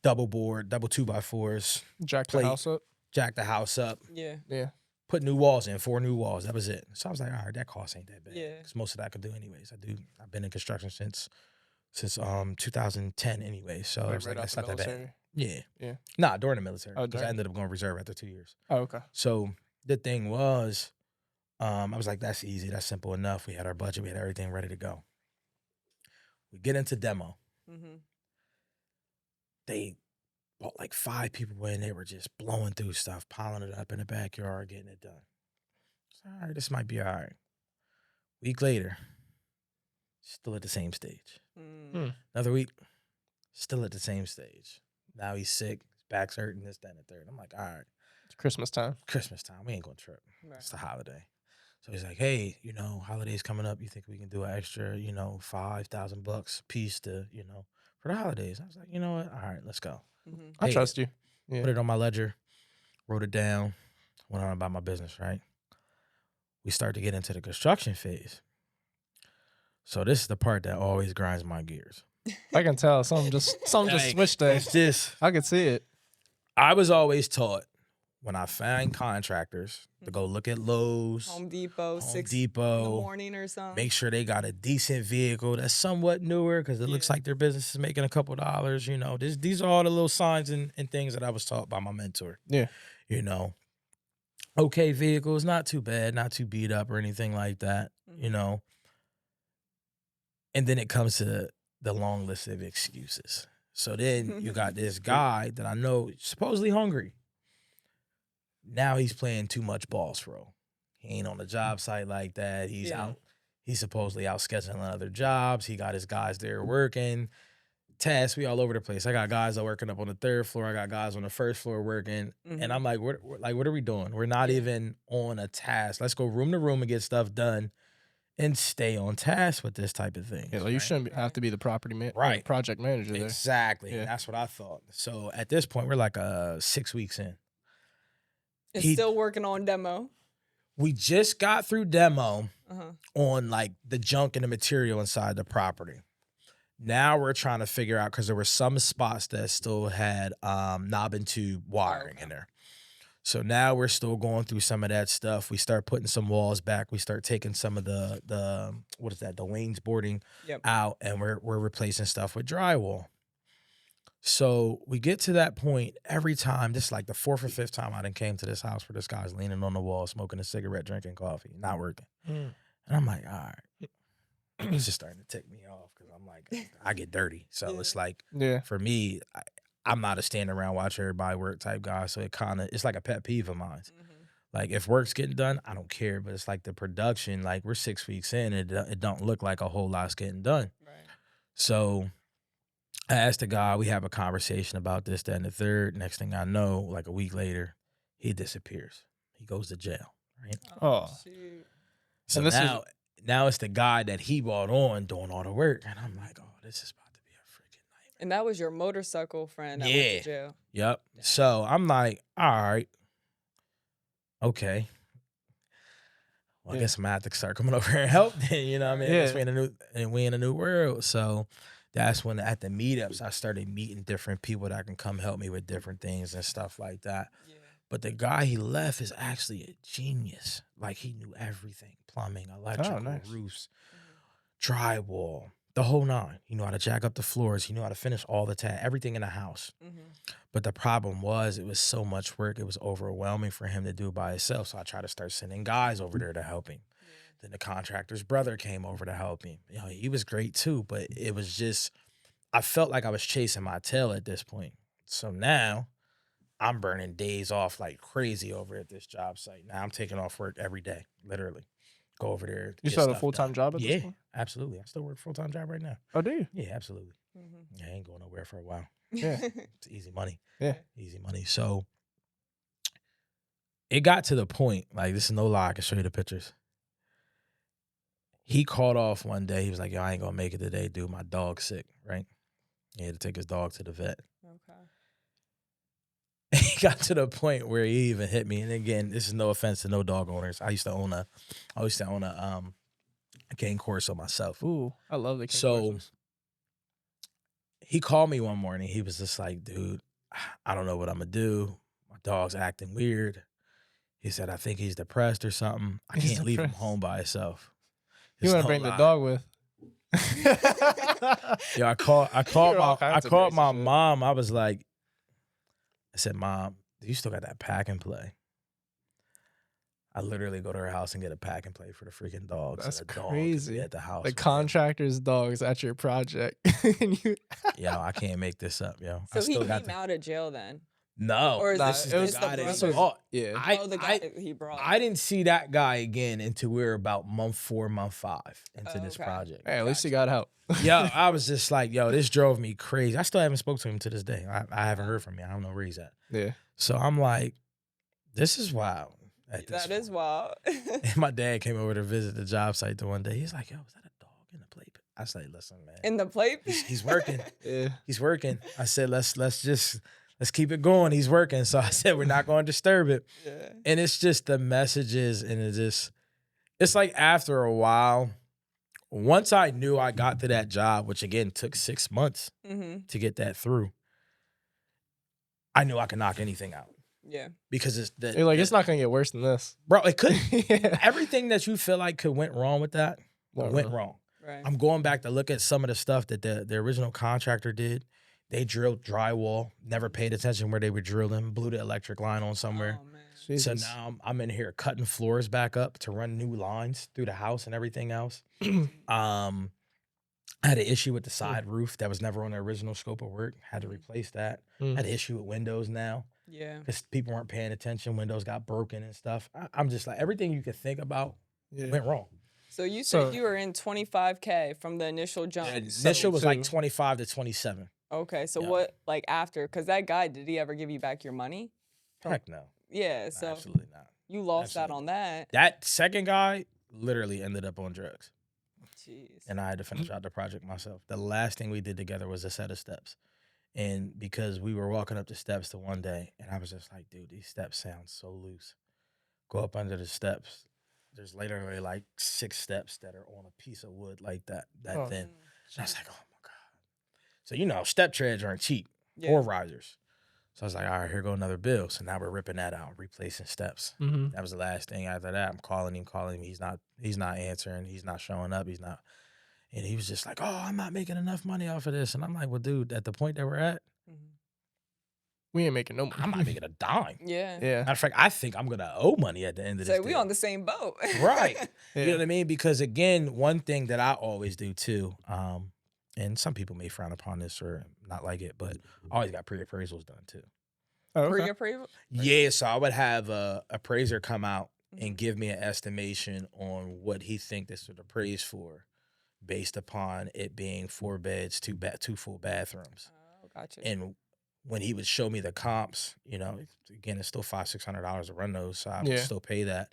S2: double board, double 2x4s,
S1: Jack the
S2: Plate.
S1: house up.
S2: jack the house up,
S3: Yeah.
S1: Yeah.
S2: put new walls in, 4 new walls. That was it. So I was like, all right, that cost ain't that bad.
S3: Yeah.
S2: Because most of that I could do anyways. I've been in construction since 2010 anyway. So I was like, that's not that bad. Yeah.
S1: Yeah.
S2: Nah, during the military.
S1: Oh,
S2: Because I
S1: during.
S2: ended up going reserve after 2 years.
S1: Oh, okay.
S2: So the thing was, I was like, that's easy. That's simple enough. We had our budget. We had everything ready to go. We get into demo.
S3: Mm-hmm.
S2: They brought like 5 people in. They were just blowing through stuff, piling it up in the backyard, getting it done. So, all right, this might be all right. Week later, still at the same stage.
S3: Mm.
S2: Another week, still at the same stage. Now he's sick. His back's hurting, this, that, and the third. I'm like, all right,
S1: It's Christmas time.
S2: Christmas time. We ain't going to trip.
S3: Right.
S2: It's the holiday. So he's like, hey, holidays coming up. You think we can do an extra, $5,000 a piece to, for the holidays? I was like, you know what? All right, let's go.
S3: Mm-hmm.
S1: I
S2: Paid
S1: trust
S2: it.
S1: you. Yeah.
S2: Put it on my ledger, wrote it down, went on about my business, right? We start to get into the construction phase. So this is the part that always grinds my gears.
S1: I can tell something just
S2: Like,
S1: switched there.
S2: It's just,
S1: I could see it.
S2: I was always taught when I find contractors to go look at Lowe's,
S3: Home Depot,
S2: Home
S3: 6
S2: Depot,
S3: in the morning or something.
S2: make sure they got a decent vehicle that's somewhat newer because it looks
S3: Yeah.
S2: like their business is making a couple dollars. These are all the little signs and things that I was taught by my mentor.
S1: Yeah.
S2: Okay vehicles, not too bad, not too beat up or anything like that,
S3: Mhm.
S2: And then it comes to the long list of excuses. So then you got this guy that I know supposedly hungry. Now he's playing too much balls, bro. He ain't on the job site like that. He's
S3: Yeah.
S2: out. He's supposedly out scheduling other jobs. He got his guys there working. Tasks, we all over the place. I got guys that working up on the 3rd floor. I got guys on the 1st floor working. And I'm like, what are we doing? We're not even on a task. Let's go room to room and get stuff done and stay on task with this type of thing.
S1: Yeah, like you shouldn't have to be the
S2: Right.
S1: project manager there.
S2: Exactly.
S1: Yeah.
S2: That's what I thought. So at this point, we're like 6 weeks in.
S3: It's
S2: He-
S3: still working on demo.
S2: We just got through demo
S3: Uh-huh.
S2: on like the junk and the material inside the property. Now we're trying to figure out because there were some spots that still had knob and tube wiring in there. So now we're still going through some of that stuff. We start putting some walls back. We start taking some of the what is that, the wainsboarding
S3: Yep.
S2: out, and we're replacing stuff with drywall. So we get to that point every time. This is like the 4th or 5th time I done came to this house where this guy's leaning on the wall, smoking a cigarette, drinking coffee, not working. And I'm like, all right. It's just starting to tick me off because I'm like, I get dirty. So
S3: Yeah.
S2: it's like,
S1: Yeah.
S2: for me, I'm not a stand around, watch everybody work type guy. So it's like a pet peeve of mine.
S3: Mhm.
S2: Like if work's getting done, I don't care. But it's like the production, like we're 6 weeks in, and it don't look like a whole lot's getting done.
S3: Right.
S2: So I asked the guy, we have a conversation about this, that, and the third. Next thing I know, like a week later, he disappears. He goes to jail, right?
S1: Oh.
S3: Shoot.
S2: So
S1: And this is-
S2: now it's the guy that he brought on doing all the work. And I'm like, oh, this is about to be a freaking nightmare.
S3: And that was your motorcycle friend that went
S2: Yeah.
S3: to jail.
S2: Yep. So I'm like, all right. Okay. well, I
S1: Yeah.
S2: guess I'm gonna have to start coming over here and help. Then, you know what I mean? I guess
S1: Yeah.
S2: we in a new world. So that's when at the meetups I started meeting different people that can come help me with different things and stuff like that.
S3: Yeah.
S2: But the guy he left is actually a genius. Like he knew everything: plumbing, electrical,
S1: nice.
S2: roofs,
S3: Mhm.
S2: drywall, the whole nine. He knew how to jack up the floors. He knew how to finish all the everything in the house.
S3: Mhm.
S2: But the problem was it was so much work. It was overwhelming for him to do by himself. So I tried to start sending guys over there to help him.
S3: Yeah.
S2: Then the contractor's brother came over to help him. You know, he was great too, but it was just, I felt like I was chasing my tail at this point. So now I'm burning days off like crazy over at this job site. Now I'm taking off work every day, literally. Go over there.
S1: You
S2: get
S1: still have a
S2: stuff
S1: full-time
S2: done.
S1: job at this
S2: Yeah,
S1: point?
S2: absolutely. I still work full-time job right now.
S1: Oh, do you?
S2: Yeah, absolutely.
S3: Mhm.
S2: Yeah, I ain't going nowhere for a while.
S1: Yeah.
S2: It's easy money.
S1: Yeah.
S2: Easy money. So it got to the point, like, this is no lie, I can show you the pictures. He called off one day. He was like, yo, I ain't gonna make it today, dude. My dog's sick, right? He had to take his dog to the vet.
S3: Okay.
S2: He got to the point where he even hit me. And again, this is no offense to no dog owners. I used to own a cane corso myself.
S1: Ooh, I love the King
S2: So
S1: Corsos.
S2: he called me one morning. He was just like, dude, I don't know what I'm gonna do. My dog's acting weird. He said, I think he's depressed or something. I
S1: He's
S2: can't leave him
S1: depressed.
S2: home by himself.
S1: You
S2: It's
S1: want to
S2: no
S1: bring the
S2: lie.
S1: dog with?
S2: Yeah, I called
S1: You're all kinds of crazy
S2: my
S1: shit.
S2: mom. I was like, I said, Mom, you still got that pack and play? I literally go to her house and get a pack and play for the freaking dogs.
S1: That's
S2: and the dog can
S1: crazy.
S2: be at the house.
S1: The
S2: with him.
S1: contractor's dog's at your project. And you,
S2: Yo, I can't make this up, yo. I
S3: So he
S2: still got
S3: came out of jail then.
S2: No,
S3: Or is
S1: Nah,
S2: this is
S1: it
S2: the
S1: was-
S2: guy that
S3: this
S2: he
S3: was-
S2: brought.
S1: yeah.
S3: The guy he brought.
S2: I didn't see that guy again until we were about month 4, month 5 into
S3: Oh,
S2: this
S3: okay.
S2: project.
S1: Hey, at least you got help.
S2: Yo, I was just like, yo, this drove me crazy. I still haven't spoken to him to this day. I haven't heard from him. I don't know where he's at.
S1: Yeah.
S2: So I'm like, this is wild. At this
S3: That is
S2: point.
S3: wild.
S2: And my dad came over to visit the job site the one day. He's like, yo, is that a dog in the plate? I said, listen, man.
S3: In the plate.
S2: He's working.
S1: Yeah.
S2: He's working. I said, let's keep it going. He's working. So I said, we're not going to disturb it.
S3: Yeah.
S2: And it's just the messages, and it's like after a while, once I knew I got to that job, which again took 6 months
S3: Mm-hmm.
S2: to get that through, I knew I could knock anything out
S3: Yeah.
S2: because it's
S1: You're like, it's not gonna get worse than this.
S2: bro. It could
S1: Yeah.
S2: everything that you feel like could went wrong with that
S1: Went
S2: went
S1: wrong.
S2: wrong.
S3: Right.
S2: I'm going back to look at some of the stuff that the original contractor did. They drilled drywall, never paid attention where they were drilling, blew the electric line on somewhere.
S3: Oh man.
S2: So
S1: Jesus.
S2: now I'm in here cutting floors back up to run new lines through the house and everything else. I had an issue with the side roof that was never on the original scope of work. Had to replace that.
S1: Mm.
S2: Had an issue with windows now
S3: Yeah.
S2: because people weren't paying attention. Windows got broken and stuff. I'm just like, everything you could think about
S1: Yeah.
S2: went wrong.
S3: So you
S1: So-
S3: said you were in 25K from the initial jump.
S2: The initial was like
S1: 72.
S2: 25 to 27.
S3: Okay. So
S2: Yeah.
S3: what, like after? Because that guy, did he ever give you back your money?
S2: Heck no.
S3: Yeah. So
S2: Absolutely not.
S3: you lost out
S2: Absolutely.
S3: on that.
S2: That second guy literally ended up on drugs.
S3: Jeez.
S2: And I had to finish out the project myself. The last thing we did together was a set of steps. And because we were walking up the steps the one day, and I was just like, dude, these steps sound so loose. Go up under the steps. There's literally like 6 steps that are on a piece of wood like that
S1: Oh.
S2: thin. And I was like, oh my God. So, you know, step treads aren't cheap
S3: Yeah.
S2: or risers. So I was like, all right, here go another bill. So now we're ripping that out, replacing steps.
S1: Mm-hmm.
S2: That was the last thing. After that, I'm calling him. He's not answering. He's not showing up. He's not. And he was just like, oh, I'm not making enough money off of this. And I'm like, well, dude, at the point that we're at,
S3: Mhm.
S1: We ain't making no money.
S2: I'm not making a dime.
S3: Yeah.
S1: Yeah.
S2: Matter of fact, I think I'm going to owe money at the end of this
S3: So we
S2: deal.
S3: on the same boat.
S2: Right.
S1: Yeah.
S2: You know what I mean? Because again, one thing that I always do too, and some people may frown upon this or not like it, but I always got pre-appraisals done too.
S1: Oh, okay.
S3: Pre-appraisal?
S2: Yeah, so I would have a appraiser come out and
S3: Mhm.
S2: give me an estimation on what he think this would appraise for, based upon it being 4 beds, 2 full bathrooms.
S3: Oh, gotcha.
S2: And when he would show me the comps, you know, again, it's still $500-$600 to run those, so I would
S1: Yeah.
S2: still pay that.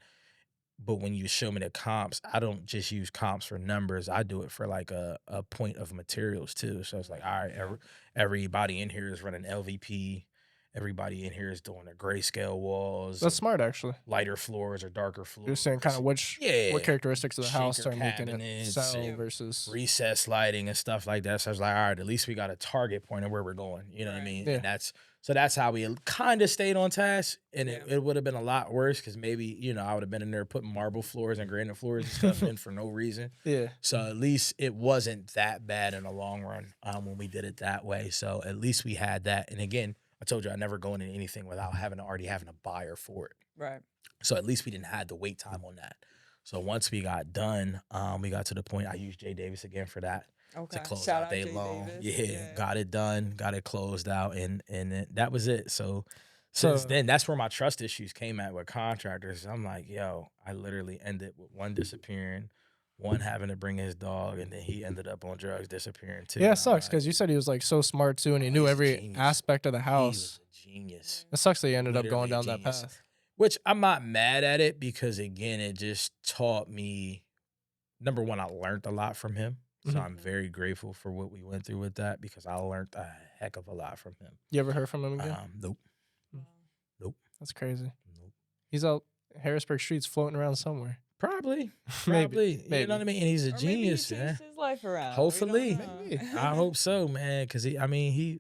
S2: But when you show me the comps, I don't just use comps for numbers. I do it for like a point of materials too. So it's like, all right, everybody in here is running LVP, everybody in here is doing their grayscale walls,
S1: That's smart, actually.
S2: lighter floors or darker floors.
S1: You're saying kind of what characteristics of the house
S2: Shaker
S1: are making it
S2: cabinets
S1: sell
S3: and
S1: versus.
S2: recess lighting and stuff like that. So I was like, all right, at least we got a target point of where we're going. You know what I
S3: Right.
S2: mean?
S1: Yeah.
S2: And that's how we kind of stayed on task. And
S3: Yeah.
S2: it would have been a lot worse because maybe, I would have been in there putting marble floors and granite floors and stuff in for no reason.
S1: Yeah.
S2: So at least it wasn't that bad in the long run when we did it that way. So at least we had that. And again, I told you I never go into anything without already having a buyer for it.
S3: Right.
S2: So at least we didn't have the wait time on that. So once we got done, we got to the point I used Jay Davis again for that
S3: Okay.
S2: to close
S3: Shout
S2: out
S3: out
S2: day
S3: Jay
S2: long.
S3: Davis.
S2: Yeah, got it done, got it closed out, and that was it. So
S1: So-
S2: since then, that's where my trust issues came at with contractors. I'm like, yo, I literally ended with one disappearing, one having to bring his dog, and then he ended up on drugs disappearing too.
S1: Yeah,
S2: And
S1: it
S2: I'm
S1: sucks
S2: like,
S1: because you said he was like so smart too, and he
S2: Oh,
S1: knew
S2: he's a
S1: every
S2: genius.
S1: aspect of the
S2: he
S1: house.
S2: was a genius.
S1: It sucks that he ended up going
S2: Literally a
S1: down that
S2: genius.
S1: path.
S2: Which I'm not mad at it because again, it just taught me. Number one, I learned a lot from him. So
S1: Mhm.
S2: I'm very grateful for what we went through with that because I learned a heck of a lot from him.
S1: You ever heard from him again?
S2: Nope.
S3: Wow.
S1: That's crazy.
S2: Nope.
S1: He's out Harrisburg streets floating around somewhere.
S2: Probably.
S1: Maybe.
S2: You know what I mean? And he's a
S3: Or maybe
S2: genius,
S3: he
S2: man.
S3: changed his life around. We don't
S2: Hopefully.
S3: know.
S1: Maybe.
S2: I hope so, man. Because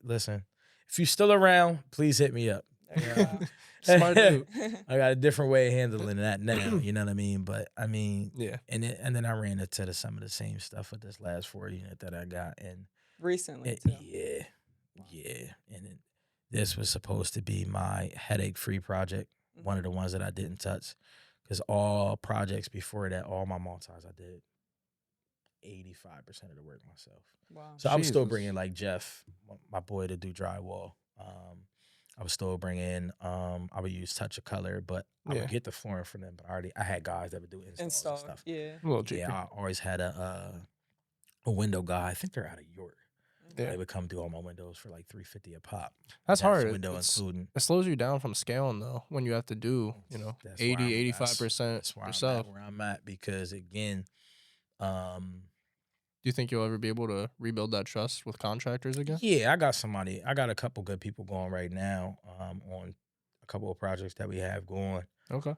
S2: listen, if you're still around, please hit me up.
S3: There you go.
S1: Smart dude.
S2: I got a different way of handling that now. You know what I mean? But I mean,
S1: Yeah.
S2: and then I ran into some of the same stuff with this last 4 unit that I got, and
S3: Recently, too.
S2: yeah. And this was supposed to be my headache-free project, one of the ones that I didn't touch, because all projects before that, all my multis, I did 85% of the work myself.
S3: Wow.
S2: So I'm still
S1: Jesus.
S2: bringing like Jeff, my boy, to do drywall. I was still bringing. I would use Touch of Color, but I
S1: Yeah.
S2: would get the flooring from them. But I had guys that would do installs and
S3: Installed.
S2: stuff.
S3: Yeah.
S1: A little cheaper.
S2: Yeah, I always had a window guy. I think they're out of York.
S1: Yeah.
S2: They would come do all my windows for like $350 a pop.
S1: That's hard.
S2: Window
S1: It's-
S2: including.
S1: It slows you down from scaling though when you have to do,
S2: That's where
S1: 80,
S2: I'm-
S1: 85%
S2: That's where
S1: yourself.
S2: I'm at, where I'm at because again,
S1: Do you think you'll ever be able to rebuild that trust with contractors again?
S2: yeah, I got a couple good people going right now on a couple of projects that we have going.
S1: Okay.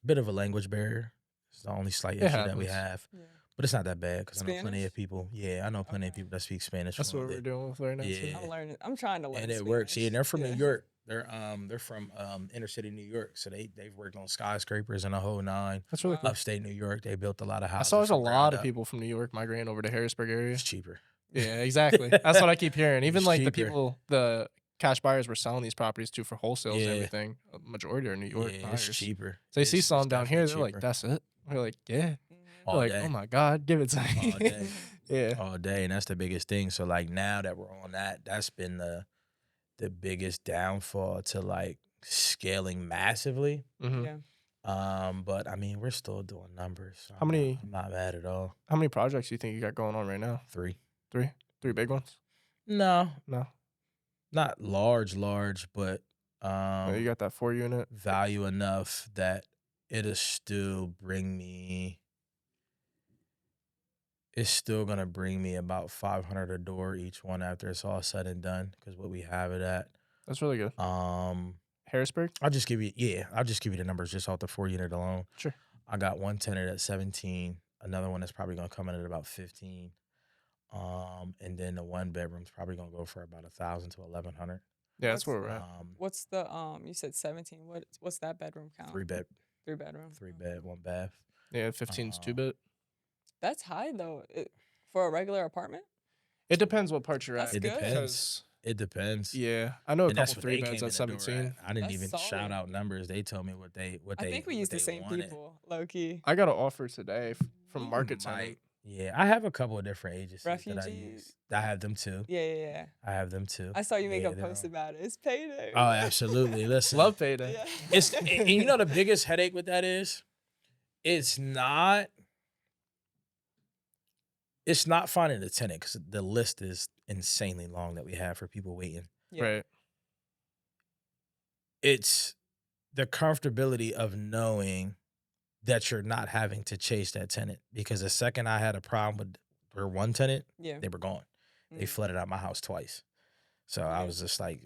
S2: Bit of a language barrier. It's the only slight
S1: It
S2: issue that we
S1: happens.
S2: have.
S3: Yeah.
S2: But it's not that bad because I know plenty
S3: Spanish?
S2: of people. Yeah, I know plenty of
S3: Okay.
S2: people that speak Spanish.
S1: That's what we're
S2: fluently.
S1: dealing with right now. too.
S2: Yeah.
S3: I'm learning. I'm trying to learn.
S2: And it works. Yeah,
S3: Spanish.
S2: they're from
S3: Yeah.
S2: New York. They're from inner city New York. So they've worked on skyscrapers and a whole nine.
S1: That's really
S3: Wow.
S1: cool.
S2: Upstate New York, they built a lot of
S1: I
S2: houses.
S1: saw there's a
S2: from
S1: lot
S2: ground
S1: of
S2: up.
S1: people from New York migrating over to Harrisburg area.
S2: It's cheaper.
S1: Yeah, exactly. That's what I keep hearing. Even
S2: It's
S1: like the
S2: cheaper.
S1: people, the cash buyers were selling these properties to for wholesales and
S2: Yeah.
S1: everything. A majority are New York
S2: Yeah,
S1: buyers.
S2: it's cheaper.
S1: So they see
S2: It's
S1: some down here, they're
S2: definitely
S1: like,
S2: cheaper.
S1: "That's it." We're like, "Yeah."
S3: Mhm.
S2: all
S1: They're like,
S2: day.
S1: "Oh my god, give it to me."
S2: All day.
S1: Yeah.
S2: all day, and that's the biggest thing. So like now that we're on that, that's been the biggest downfall to like scaling massively.
S1: hmm
S3: Yeah.
S2: But I mean, we're still doing numbers. So
S1: How
S2: I'm
S1: many-
S2: not mad at all.
S1: How many projects do you think you got going on right now?
S2: 3.
S1: Three big ones?
S2: No,
S1: No.
S2: not large, but
S1: No, you got that 4-unit.
S2: value enough that it'll still bring me. It's still gonna bring me about 500 a door each one after it's all said and done. Because what we have it at.
S1: That's really good. Harrisburg?
S2: I'll just give you the numbers just off the 4-unit alone.
S1: Sure.
S2: I got one tenant at 17, another one that's probably gonna come in at about 15. And then the 1-bedroom's probably gonna go for about 1,000 to 1,100.
S1: Yeah, that's where we're at.
S3: What's the You said 17. What's that bedroom count?
S2: 3
S3: 3-bedroom.
S2: 1 bath.
S1: Yeah, 15's 2
S2: um,
S1: bit.
S3: That's high though. For a regular apartment.
S1: It depends what part you're at.
S3: That's
S2: It
S3: good.
S2: depends. It depends.
S1: Yeah, I know a
S2: And that's
S1: couple
S2: what they
S1: 3
S2: came
S1: beds
S2: in
S1: at
S2: the door
S1: 17.
S2: I didn't
S3: That's
S2: even
S3: solid.
S2: shout out numbers. They told me what they
S3: I think we
S2: what
S3: use the
S2: they
S3: same
S2: wanted.
S3: people, low key.
S1: I got an offer today from
S3: Ooh,
S1: Market
S2: Might.
S1: Tenant.
S2: Yeah, I have a couple of different agencies that I
S3: Refugees.
S2: use. I have them too.
S3: Yeah.
S2: I have them too.
S3: I saw you make
S2: Yeah,
S3: a
S2: they're
S3: post
S2: on-
S3: about it. It's payday.
S2: Oh, absolutely. Listen,
S1: Love payday.
S3: Yeah.
S2: it's and you know the biggest headache with that is, it's not finding a tenant because the list is insanely long that we have for people waiting.
S3: Yeah.
S1: Right.
S2: It's the comfortability of knowing that you're not having to chase that tenant, because the second I had a problem with one tenant,
S3: Yeah.
S2: they were gone. They
S3: Mhm.
S2: flooded out my house twice. So I
S3: Yeah.
S2: was just like,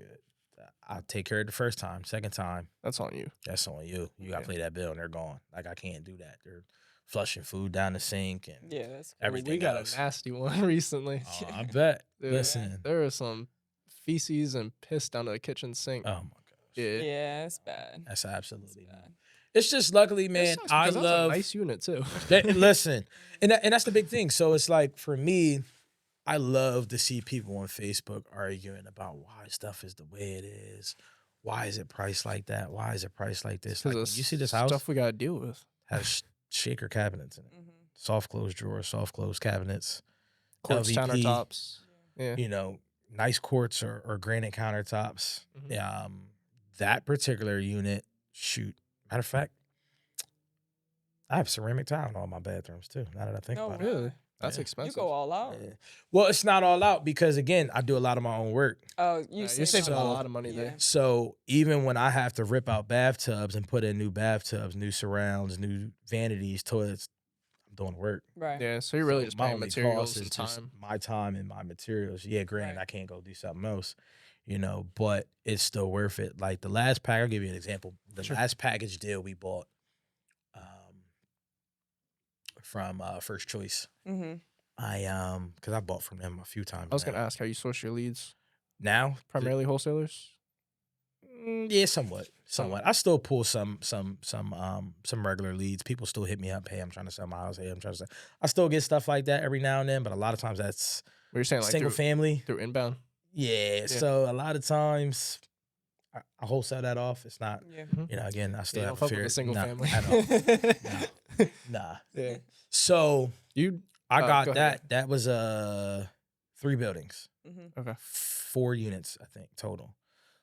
S2: I take care of it the first time. Second time,
S1: That's on you.
S2: that's on you. You gotta
S1: Yeah.
S2: pay that bill, and they're gone. Like I can't do that. They're flushing food down the sink and
S3: Yeah, that's
S1: Well,
S2: everything
S1: we got
S2: else.
S1: a nasty one recently.
S2: Oh, I bet.
S1: Dude,
S2: Listen.
S1: there was some feces and piss down to the kitchen sink.
S2: Oh my gosh.
S1: Yeah.
S3: yeah, it's bad.
S2: That's
S3: It's
S2: absolutely.
S3: bad.
S2: It's just luckily,
S1: It
S2: man.
S1: sucks
S2: I
S1: because that's a
S2: love.
S1: nice unit too.
S2: Listen, and that's the big thing. So it's like for me, I love to see people on Facebook arguing about why stuff is the way it is. Why is it priced like that? Why is it priced like this? Like, when you see this house
S1: stuff we gotta deal with.
S2: has shaker cabinets in it,
S3: Mhm.
S2: soft close drawers, soft close cabinets,
S1: Quartz
S2: LVP,
S1: countertops. Yeah.
S2: you know, nice quartz or granite countertops.
S1: Mhm.
S2: That particular unit, shoot. Matter of fact, I have ceramic tile in all my bathrooms too. Now that I think
S3: No
S2: about it.
S1: Really? That's
S2: Yeah.
S3: You
S1: expensive.
S3: go all out.
S2: Yeah. Well, it's not all out because again, I do a lot of my own work.
S3: Oh,
S1: You're
S3: save
S1: saving a
S2: So-
S1: lot of money there.
S2: So even when I have to rip out bathtubs and put in new bathtubs, new surrounds, new vanities, toilets, I'm doing work.
S3: Right.
S1: Yeah, so you're really
S2: So
S1: just
S2: my
S1: paying
S2: only
S1: materials
S2: cost
S1: and
S2: is just
S1: time.
S2: my time and my materials. Yeah, granted,
S3: Right.
S2: I can't go do something else, but it's still worth it. Like the last pack, I'll give you an example. The
S1: Sure.
S2: last package deal we bought from First Choice.
S3: Mm-hmm.
S2: Because I bought from them a few times.
S1: I was
S2: now.
S1: gonna ask how you source your leads.
S2: Now
S1: Primarily wholesalers.
S2: Yeah, somewhat. I still pull some regular leads. People still hit me up. Hey, I'm trying to sell my house. Hey, I'm trying to sell. I still get stuff like that every now and then, but a lot of times that's
S1: What you're saying, like
S2: single family.
S1: through inbound.
S2: Yeah, so a lot of times I wholesale that off. It's not,
S3: Yeah.
S2: Again, I still
S1: Yeah,
S2: have
S1: don't
S2: a
S1: fuck with
S2: fear.
S1: the single
S2: Nah,
S1: family.
S2: at all. Nah.
S1: Yeah.
S2: So
S1: You
S2: I got
S1: go
S2: that.
S1: ahead.
S2: That was 3 buildings.
S3: Mm-hmm.
S1: okay?
S2: 4 units, I think, total.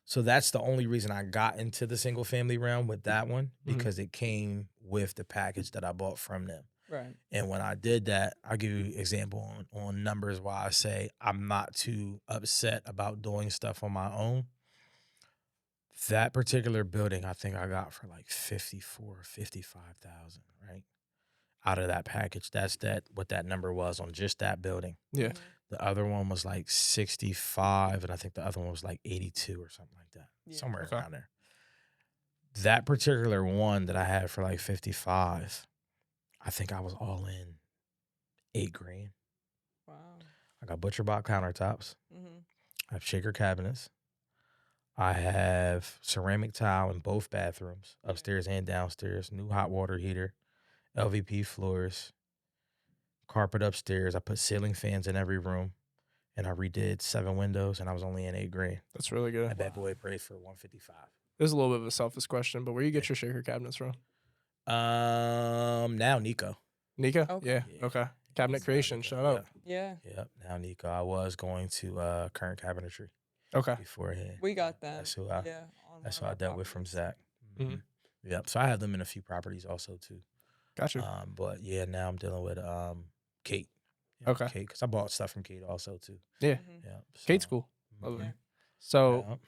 S2: So that's the only reason I got into the single family realm with that one,
S1: Mhm.
S2: because it came with the package that I bought from them.
S3: Right.
S2: And when I did that, I'll give you an example on numbers why I say I'm not too upset about doing stuff on my own. That particular building, I think I got for like 54, 55,000, right? Out of that package. That's what that number was on just that building.
S1: Yeah.
S3: Mhm.
S2: The other one was like 65, and I think the other one was like 82 or something like that.
S3: Yeah.
S2: Somewhere
S1: Okay.
S2: around there. That particular one that I had for like 55, I think I was all in $8,000.
S3: Wow.
S2: I got butcher box countertops.
S3: Mm-hmm.
S2: I have shaker cabinets. I have ceramic tile in both bathrooms, upstairs and downstairs, new hot water heater, LVP floors, carpet upstairs. I put ceiling fans in every room, and I redid 7 windows, and I was only in $8,000.
S1: That's really good.
S2: That bad boy priced for $155.
S1: This is a little bit of a selfish question, but where you get your shaker cabinets from?
S2: Now Nico.
S1: Nika?
S3: Okay.
S1: Yeah.
S2: Yeah.
S1: Okay. Cabinet
S2: Now
S1: creation.
S2: Nico,
S1: Shout out.
S3: Yeah.
S2: Yep. Now Nico. I was going to Current Cabinetry
S1: Okay.
S2: beforehand.
S3: We got them.
S2: That's who I.
S3: Yeah. on
S2: That's
S3: one
S2: who I
S3: of our
S2: dealt with from
S3: properties.
S2: Zach.
S1: Mhm.
S2: Yep. So I have them in a few properties also too.
S1: Gotcha.
S2: But yeah, now I'm dealing with Kate.
S1: Okay.
S2: Kate, because I bought stuff from Kate also too.
S1: Yeah.
S3: Mhm.
S2: Yeah.
S1: Kate's cool. Love
S2: mhm.
S1: her.
S3: Yeah.
S1: So
S2: Yep.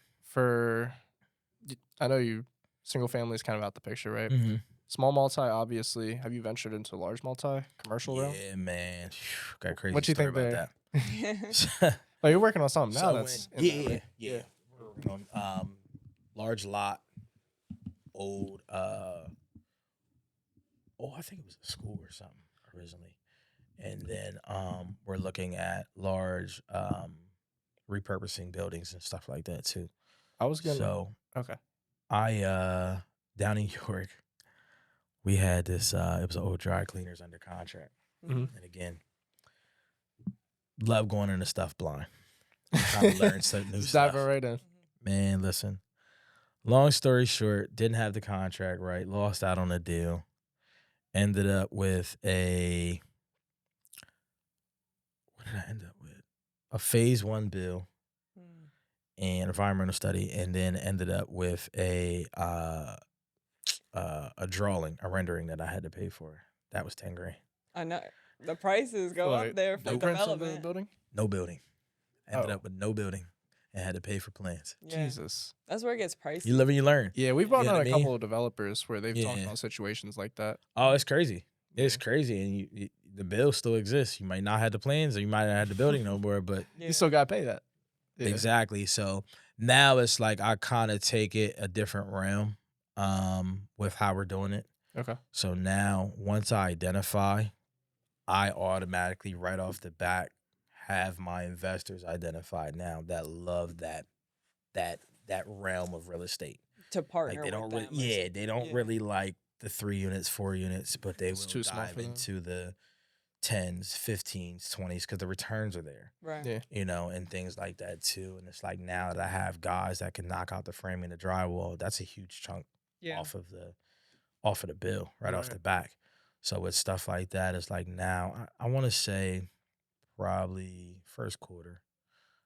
S1: I know you single family is kind of out the picture, right?
S2: Mhm.
S1: Small multi, obviously. Have you ventured into large multi commercial realm?
S2: Yeah, man. Phew, got a crazy.
S1: What you
S2: story
S1: think
S2: about
S1: there?
S2: that?
S1: Oh, you're working on something now.
S2: So
S1: That's
S2: when-
S1: in that, right?
S2: yeah. We're working on large lot, old. I think it was a school or something originally, and then we're looking at large repurposing buildings and stuff like that too.
S1: I was gonna.
S2: So
S1: Okay.
S2: I down in York, we had this. It was an old dry cleaners under contract,
S1: Mhm.
S2: and again, love going into stuff blind. Trying to learn some new
S1: Just
S2: stuff.
S1: dive right in.
S2: Man, listen. Long story short, didn't have the contract right, lost out on the deal, ended up with what did I end up with? A phase 1 bill
S3: Mhm.
S2: and environmental study, and then ended up with a drawing, a rendering that I had to pay for. That was $10,000.
S3: I know the prices go
S1: Like,
S3: up there for
S1: blueprints of the
S3: development.
S1: building.
S2: No building. Ended
S1: Oh.
S2: up with no building and had to pay for plans.
S3: Yeah.
S1: Jesus.
S3: That's where it gets pricey.
S2: You live and you learn.
S1: Yeah, we've brought
S2: You know
S1: on
S2: what
S1: a
S2: I mean?
S1: couple of developers where they've talked
S2: Yeah.
S1: about situations like that.
S2: Oh, it's crazy. It's
S1: Yeah.
S2: crazy, and the bill still exists. You might not have the plans, or you might not have the building no more, but
S3: Yeah.
S1: You still gotta pay that. Yeah.
S2: Exactly. So now it's like I kind of take it a different realm with how we're doing it.
S1: Okay.
S2: So now once I identify, I automatically right off the bat have my investors identified now that love that realm of real estate.
S3: To
S2: Like
S3: partner
S2: they
S3: with
S2: don't really,
S3: them. or something.
S2: they don't
S3: Yeah.
S2: really like the 3 units, 4 units, but they
S1: It's
S2: will
S1: too small
S2: dive
S1: for them.
S2: into the 10s, 15s, 20s because the returns are there,
S3: Right.
S1: Yeah.
S2: and things like that too. And it's like now that I have guys that can knock out the framing, the drywall, that's a huge chunk
S3: Yeah.
S2: off of the bill right off
S1: Right.
S2: the back. So with stuff like that, it's like now I want to say probably first quarter.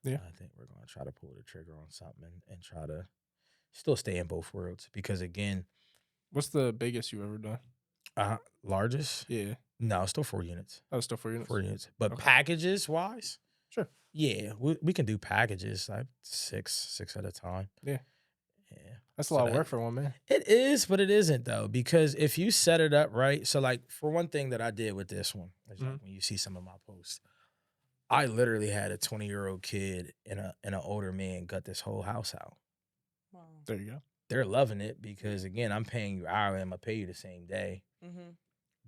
S1: Yeah.
S2: I think we're gonna try to pull the trigger on something and try to still stay in both worlds because again,
S1: What's the biggest you've ever done?
S2: largest.
S1: Yeah.
S2: No, still 4 units.
S1: That was still 4 units.
S2: 4 units. But
S1: Okay.
S2: packages wise,
S1: Sure.
S2: yeah, we can do packages like six at a time.
S1: Yeah.
S2: Yeah.
S1: That's a
S2: So
S1: lot of
S2: that-
S1: work for one man.
S2: It is, but it isn't though, because if you set it up right, so like for one thing that I did with this one, is like when you see some of my posts, I literally had a 20-year-old kid and an older man gut this whole house out.
S3: Wow.
S1: There you go.
S2: They're loving it because again, I'm paying you hourly, I'm gonna pay you the same day.
S3: Mm-hmm.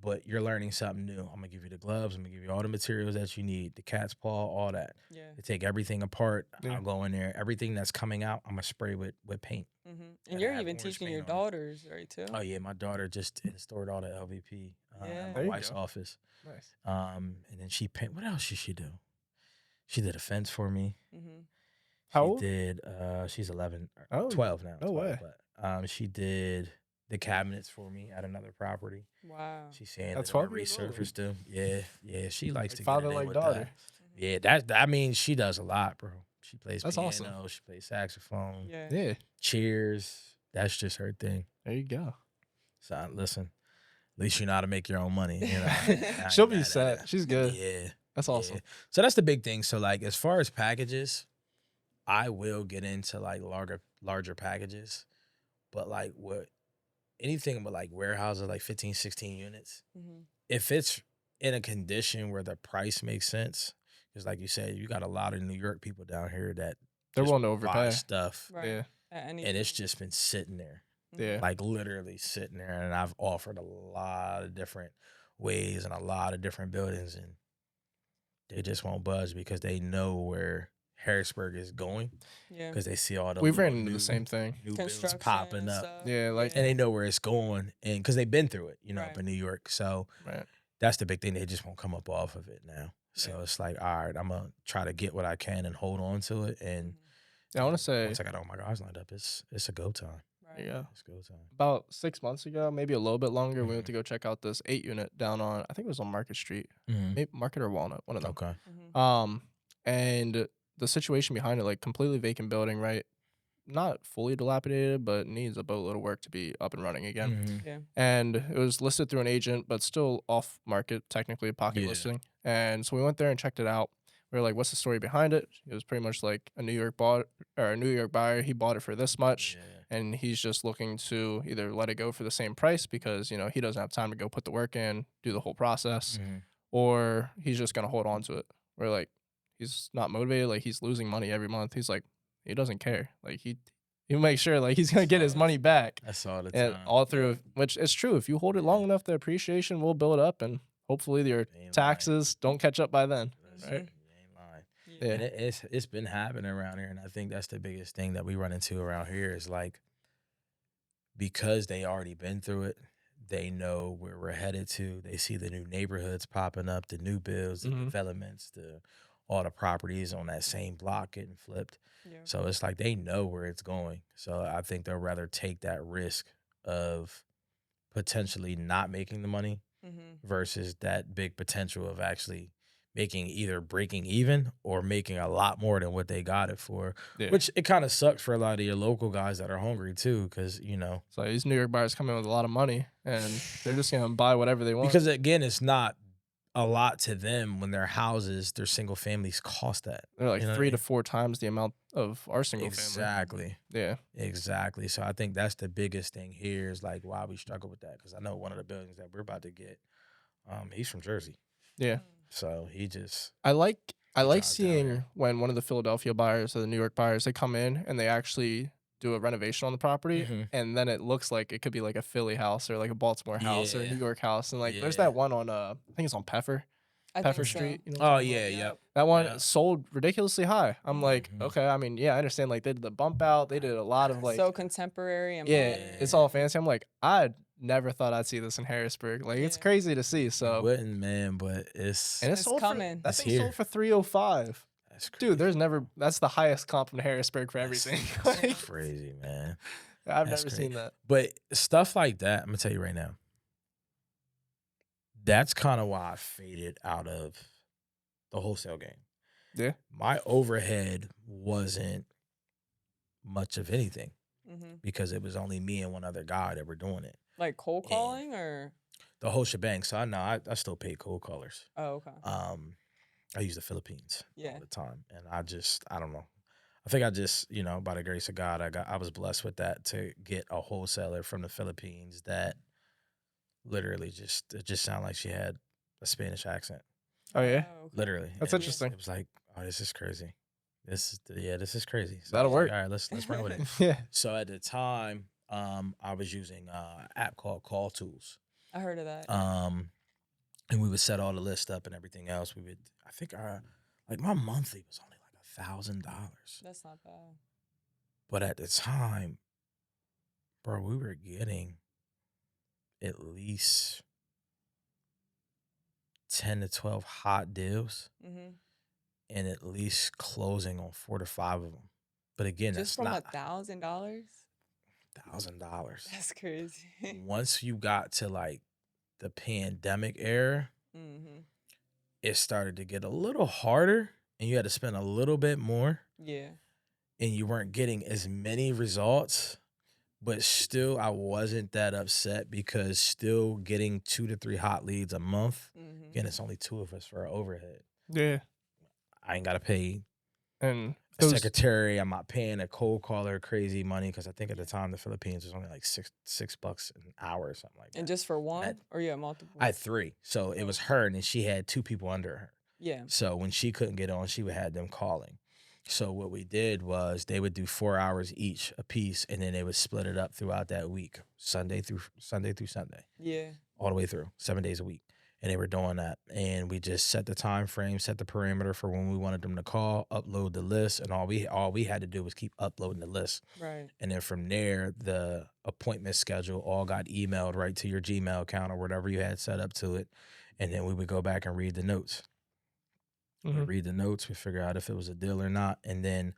S2: But you're learning something new. I'm gonna give you the gloves. I'm gonna give you all the materials that you need, the cat's paw, all that.
S3: Yeah.
S2: To take everything apart,
S1: Yeah.
S2: I'll go in there. Everything that's coming out, I'm gonna spray with paint.
S3: Mm-hmm.
S2: And
S3: And
S2: I
S3: you're
S2: have
S3: even
S2: orange
S3: teaching
S2: paint
S3: your
S2: on it.
S3: daughters, right, too?
S2: Oh yeah, my daughter just installed all the LVP
S3: Yeah.
S2: at my
S1: There you
S2: wife's
S1: go.
S2: office.
S1: Nice.
S2: And then she paint. What else did she do? She did a fence for me.
S3: Mm-hmm.
S1: How
S2: She
S1: old?
S2: did. She's 11,
S1: Oh,
S2: 12 now.
S1: no
S2: 12,
S1: way.
S2: But she did the cabinets for me at another property.
S3: Wow.
S2: She sanded
S1: That's
S2: them, I
S1: 12 years old.
S2: resurfaced them. Yeah. She likes
S1: Like
S2: to
S1: father,
S2: get it in
S1: like
S2: with
S1: daughter.
S2: that.
S3: Mm-hmm.
S2: Yeah, I mean, she does a lot, bro. She plays
S1: That's
S2: piano.
S1: awesome.
S2: She plays saxophone.
S3: Yeah.
S1: Yeah.
S2: Cheers. That's just her thing.
S1: There you go.
S2: So listen, at least you know how to make your own money. I ain't
S1: She'll
S2: mad
S1: be
S2: at
S1: set.
S2: it.
S1: She's good.
S2: Yeah.
S1: That's awesome.
S2: Yeah. So that's the big thing. So like as far as packages, I will get into like larger packages, but like what anything with like warehouses like 15, 16 units,
S3: Mm-hmm.
S2: if it's in a condition where the price makes sense, because like you said, you got a lot of New York people down here that
S1: They're
S2: just
S1: willing to
S2: buy
S1: overpay.
S2: stuff,
S3: Right.
S1: Yeah.
S3: At any
S2: and it's
S3: point.
S2: just been sitting there,
S1: Yeah.
S2: like literally sitting there. And I've offered a lot of different ways and a lot of different buildings, and they just won't budge because they know where Harrisburg is going
S3: Yeah.
S2: because they see all the
S1: We've
S2: little
S1: ran into
S2: new,
S1: the same thing.
S2: new builds
S3: Construction
S2: popping
S3: and
S2: up,
S3: stuff.
S1: Yeah, like-
S2: and they know where it's going, and because they've been through it, up
S3: Right.
S2: in New York. So
S1: Right.
S2: that's the big thing. They just won't come up off of it now. So
S1: Yeah.
S2: it's like, all right, I'm gonna try to get what I can and hold on to it. And
S1: Yeah, I want to say
S2: once I got all my guys lined up, it's a go time.
S3: Right.
S1: yeah.
S2: It's go time.
S1: About 6 months ago, maybe a little bit longer, we
S2: Mhm.
S1: went to go check out this 8-unit down on, I think it was on Market Street,
S2: Mm-hmm.
S1: maybe Market or Walnut, one of them.
S2: Okay.
S3: Mm-hmm.
S1: And the situation behind it, like completely vacant building, right? Not fully dilapidated, but needs a boatload of work to be up and running again.
S2: Mhm.
S3: Yeah.
S1: And it was listed through an agent, but still off market, technically a pocket
S2: Yeah.
S1: listing. And so we went there and checked it out. We were like, "What's the story behind it?" It was pretty much like a New York buyer. He bought it for this much,
S2: Yeah.
S1: and he's just looking to either let it go for the same price because he doesn't have time to go put the work in, do the whole process,
S2: Mhm.
S1: or he's just gonna hold on to it. We're like, he's not motivated. Like he's losing money every month. He's like, he doesn't care. Like he'll make sure like he's gonna get his money back.
S2: That's all the
S1: And
S2: time.
S1: all through, which is true. If you hold it long enough, the appreciation will build up, and hopefully your
S2: You ain't lying.
S1: taxes don't catch up by then.
S2: Listen,
S1: right?
S2: You ain't lying.
S3: Yeah.
S1: Yeah.
S2: And it's been happening around here, and I think that's the biggest thing that we run into around here is like because they already been through it, they know where we're headed to. They see the new neighborhoods popping up, the new builds, the
S1: Mhm.
S2: developments, all the properties on that same block getting flipped.
S3: Yeah.
S2: So it's like they know where it's going. So I think they'll rather take that risk of potentially not making the money
S3: Mm-hmm.
S2: versus that big potential of actually making either breaking even or making a lot more than what they got it for.
S1: Yeah.
S2: Which it kind of sucks for a lot of your local guys that are hungry too, because
S1: So these New York buyers come in with a lot of money, and they're just gonna buy whatever they want.
S2: because again, it's not a lot to them when their houses, their single families cost that.
S1: they're like
S2: you know what I
S1: 3 to
S2: mean?
S1: 4 times the amount of our single family.
S2: Exactly.
S1: Yeah.
S2: Exactly. So I think that's the biggest thing here is like why we struggle with that. Because I know one of the buildings that we're about to get, he's from Jersey.
S1: Yeah.
S2: So he just
S1: I like I
S2: Good
S1: like
S2: times down
S1: seeing
S2: there.
S1: when one of the Philadelphia buyers or the New York buyers, they come in and they actually do a renovation on the property,
S2: Mhm.
S1: and then it looks like it could be like a Philly house or like a Baltimore house or a
S2: Yeah.
S1: New York house, and like there's
S2: Yeah.
S1: that one on I think it's on
S3: I
S1: Peffer
S3: think so.
S1: Street, you know what I'm
S2: Oh
S1: talking about?
S2: yeah.
S3: Yep.
S2: Yep.
S1: That one
S2: Yeah.
S1: sold ridiculously high. I'm like,
S2: Mhm.
S1: okay, I mean, yeah, I understand. Like they did the bump out, they did a lot of like,
S3: So contemporary and
S1: yeah,
S3: modern.
S1: it's all
S2: Yeah.
S1: fancy. I'm like, I never thought I'd see this in Harrisburg. Like it's
S3: Yeah.
S1: crazy to see.
S2: You
S1: So,
S2: wouldn't, man, but it's
S1: and it
S3: It's
S1: sold for
S3: coming.
S1: that
S2: it's
S1: thing
S2: here.
S1: sold for 305.
S2: That's
S1: Dude, there's
S2: crazy.
S1: never that's the highest comp in Harrisburg for
S2: That's,
S1: everything.
S2: that's
S1: Like,
S2: crazy, man.
S1: I've
S2: That's
S1: never
S2: crazy.
S1: seen that.
S2: But stuff like that, I'm gonna tell you right now. That's kind of why I faded out of the wholesale game.
S1: Yeah.
S2: My overhead wasn't much of anything
S3: Hmm.
S2: because it was only me and one other guy that were doing it.
S3: Like cold
S2: And
S3: calling or?
S2: the whole shebang. So I know I still pay cold callers.
S3: Oh, okay.
S2: I use the Philippines
S3: Yeah.
S2: all the time, and I don't know. I think I just, by the grace of God, I was blessed with that to get a wholesaler from the Philippines that literally it just sounded like she had a Spanish accent.
S1: Oh yeah.
S3: Oh, okay.
S2: Literally.
S1: That's
S2: And
S1: interesting.
S2: It was like, oh, this is crazy. This is crazy. So I
S1: That'll
S2: was like,
S1: work.
S2: all right, let's run with it.
S1: Yeah.
S2: So at the time, I was using an app called Call Tools.
S3: I heard of that.
S2: And we would set all the list up and everything else. I think my monthly was only like $1,000.
S3: That's not bad.
S2: But at the time, bro, we were getting at least 10 to 12 hot deals
S3: Hmm.
S2: and at least closing on 4 to 5 of them. But again,
S3: Just
S2: that's
S3: from
S2: not
S3: $1,000.
S2: $1,000.
S3: That's crazy.
S2: Once you got to like the pandemic era,
S3: Hmm.
S2: it started to get a little harder and you had to spend a little bit more
S3: Yeah.
S2: and you weren't getting as many results. But still, I wasn't that upset because still getting 2 to 3 hot leads a month.
S3: Hmm.
S2: Again, it's only 2 of us for our overhead.
S1: Yeah.
S2: I ain't got to pay
S1: And
S2: a
S1: those
S2: secretary. I'm not paying a cold caller crazy money because I think at the time the Philippines was only like $6 an hour or something like that.
S3: And just for one,
S2: That-
S3: or you had multiple?
S2: I had 3, so it was her, and then she had 2 people under her.
S3: Yeah.
S2: So when she couldn't get on, she would have them calling. So what we did was they would do 4 hours each a piece, and then they would split it up throughout that week, Sunday through Sunday,
S3: Yeah.
S2: all the way through 7 days a week. And they were doing that. And we just set the time frame, set the parameter for when we wanted them to call, upload the list, and all we had to do was keep uploading the list.
S3: Right.
S2: And then from there, the appointment schedule all got emailed right to your Gmail account or whatever you had set up to it. And then we would go back and read the notes. We
S1: Mhm.
S2: read the notes, we figure out if it was a deal or not. And then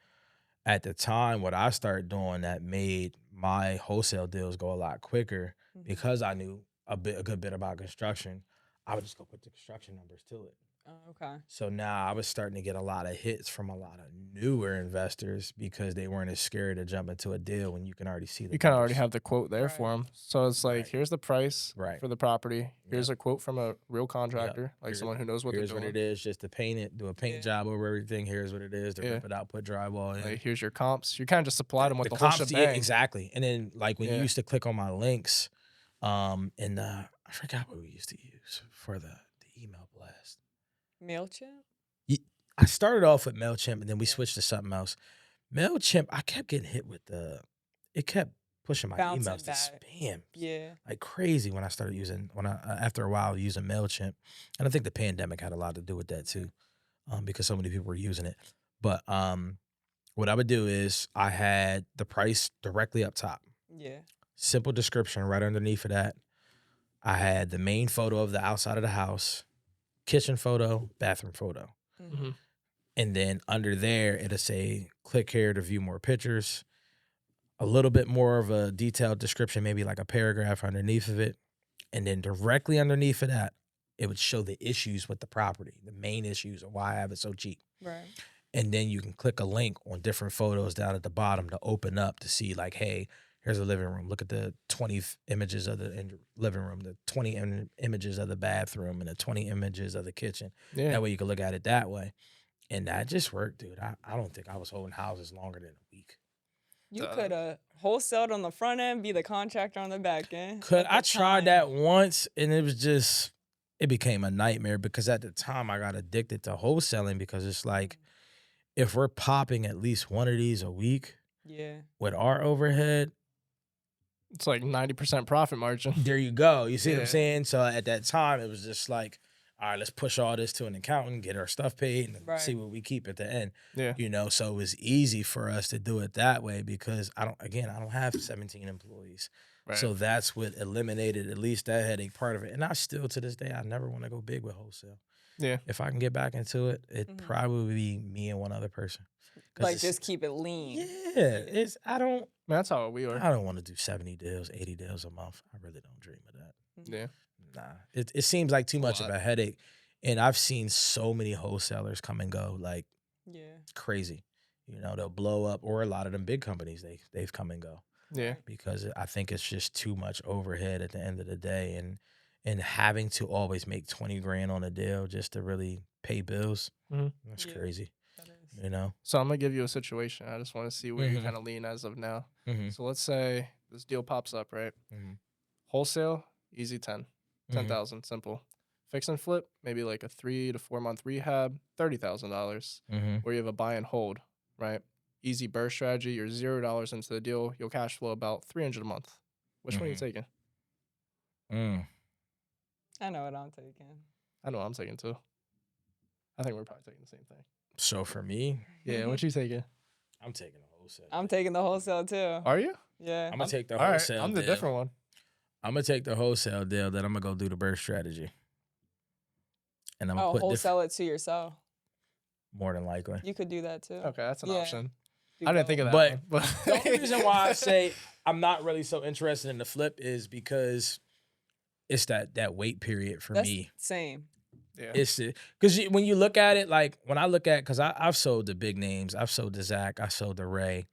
S2: at the time, what I started doing that made my wholesale deals go a lot quicker
S3: Mhm.
S2: because I knew a good bit about construction, I would just go put the construction numbers to it.
S3: Oh, okay.
S2: So now I was starting to get a lot of hits from a lot of newer investors because they weren't as scared to jump into a deal when you can already see the
S1: you kind of already
S2: numbers.
S1: have the quote there for
S3: Right.
S1: them. So it's like,
S2: Right.
S1: here's the price
S2: Right.
S1: for the property. Here's
S2: Yep.
S1: a quote from a real contractor, like
S2: Here's-
S1: someone who knows what they're
S2: Here's what
S1: doing.
S2: it is, just to paint it, do a paint
S3: Yeah.
S2: job over everything. Here's what it is, to
S1: Yeah.
S2: rip it out, put drywall in.
S1: Like, here's your comps. You kind of just supplied them with the whole
S2: comps, yeah,
S1: shebang.
S2: exactly. And then like when you
S1: Yeah.
S2: used to click on my links, and I forgot what we used to use for the email blast.
S3: MailChimp?
S2: I started off with MailChimp and then we
S3: Yeah.
S2: switched to something else. MailChimp, I kept getting hit with it kept pushing my
S3: Bouncing
S2: emails to
S3: back.
S2: spam
S3: Yeah.
S2: like crazy when I started after a while using MailChimp. And I think the pandemic had a lot to do with that too, because so many people were using it. But what I would do is I had the price directly up top.
S3: Yeah.
S2: Simple description right underneath of that. I had the main photo of the outside of the house, kitchen photo, bathroom photo.
S3: Mhm.
S2: And then under there, it'll say, click here to view more pictures. A little bit more of a detailed description, maybe like a paragraph underneath of it. And then directly underneath of that, it would show the issues with the property, the main issues of why I have it so cheap.
S3: Right.
S2: And then you can click a link on different photos down at the bottom to open up to see like, hey, here's a living room. Look at the 20 images of the living room, the 20 images of the bathroom, and the 20 images of the kitchen.
S1: Yeah.
S2: That way you can look at it that way. And that just worked, dude. I don't think I was holding houses longer than a week.
S3: You could have wholesaled on the front end, be the contractor on the back end.
S2: I
S3: at the
S2: tried
S3: time.
S2: that once, and it was just, it became a nightmare because at the time I got addicted to wholesaling because it's like if we're popping at least one of these a week
S3: Yeah.
S2: with our overhead,
S1: It's like 90% profit margin.
S2: there you go. You see what I'm
S1: Yeah.
S2: saying? So at that time, it was just like, all right, let's push all this to an accountant, get our stuff paid, and
S3: Right.
S2: see what we keep at the end.
S1: Yeah.
S2: You know, so it was easy for us to do it that way because I don't have 17 employees.
S1: Right.
S2: So that's what eliminated at least that headache part of it. And I still, to this day, I never want to go big with wholesale.
S1: Yeah.
S2: If I can get back into it, it'd probably be me and one other person. 'Cause
S3: Like
S2: it's-
S3: just keep it lean.
S2: yeah, I don't
S1: That's how we were.
S2: want to do 70 deals, 80 deals a month. I really don't dream of that.
S1: Yeah.
S2: Nah, it seems like too much of
S1: lot.
S2: a headache. And I've seen so many wholesalers come and go, like
S3: Yeah.
S2: crazy. You know, they'll blow up, or a lot of them big companies, they've come and go
S1: Yeah.
S2: because I think it's just too much overhead at the end of the day, and having to always make 20 grand on a deal just to really pay bills.
S1: Mhm.
S2: That's
S3: Yeah.
S2: crazy.
S3: That is.
S2: You know.
S1: So I'm gonna give you a situation. I just want to see where you
S2: Mhm.
S1: kind of lean as of now.
S2: Mm-hmm.
S1: So let's say this deal pops up, right?
S2: Mm-hmm.
S1: Wholesale, easy 10,000, simple. Fix and flip, maybe like a 3 to 4 month rehab, $30,000.
S2: Mm-hmm.
S1: Or you have a buy and hold, right? Easy burst strategy. You're $0 into the deal. You'll cash flow about 300 a month. Which one are you taking?
S3: I know what I'm taking.
S1: I know what I'm taking too. I think we're probably taking the same thing.
S2: So for me,
S1: Yeah, what you taking?
S2: I'm taking the wholesale.
S3: I'm taking the wholesale too.
S1: Are you?
S3: Yeah.
S2: I'm gonna take the
S1: All right,
S2: wholesale.
S1: I'm the
S2: deal.
S1: different one.
S2: I'm gonna take the wholesale deal. Then I'm gonna go do the burst strategy, and I'm gonna put
S3: wholesale it to yourself.
S2: more than likely.
S3: You could do that too.
S1: Okay, that's an
S3: Yeah.
S1: option.
S3: Do
S1: I didn't think of that
S2: But
S1: one. But
S2: The only reason why I say I'm not really so interested in the flip is because it's that wait period for
S3: That's
S2: me.
S3: same.
S1: yeah.
S2: It's because when you look at it, like when I look at, because I've sold the big names, I've sold to Zach, I sold to Ray,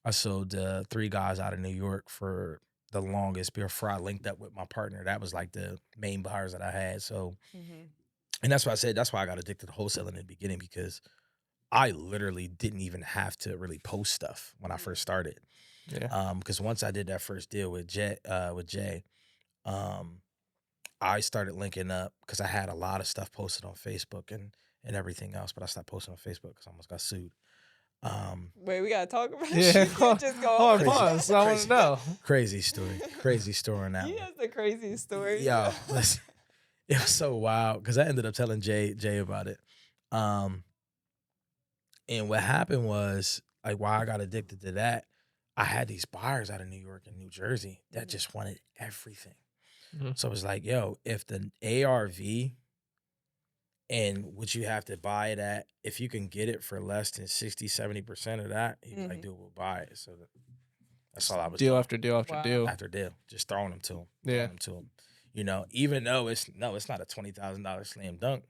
S2: I sold the 3 guys out of New York for the longest before I linked up with my partner. That was like the main buyers that I had. So,
S3: Mm-hmm.
S2: and that's why I said that's why I got addicted to wholesaling in the beginning, because I literally didn't even have to really post stuff when I first started.
S1: Yeah.
S2: Because once I did that first deal with Jay, I started linking up because I had a lot of stuff posted on Facebook and everything else, but I stopped posting on Facebook because I almost got sued.
S3: Wait, we gotta talk about
S1: Yeah.
S3: it. You can't just go.
S1: Hold on,
S2: Crazy.
S1: pause. I want
S2: Crazy.
S1: to know.
S2: Crazy story on that
S3: He
S2: one.
S3: has the crazy story.
S2: Yo, listen, it was so wild because I ended up telling Jay about it. And what happened was, like, why I got addicted to that, I had these buyers out of New York and New Jersey that just wanted everything.
S1: Mhm.
S2: So it was like, yo, if the ARV and what you have to buy it at, if you can get it for less than 60, 70% of that, he was like, dude, we'll buy it. So that's all I was
S1: Deal
S2: doing.
S1: after deal after
S3: Wow.
S1: deal.
S2: After deal, just throwing them to him.
S1: Yeah.
S2: You know, even though it's not a $20,000 slam dunk.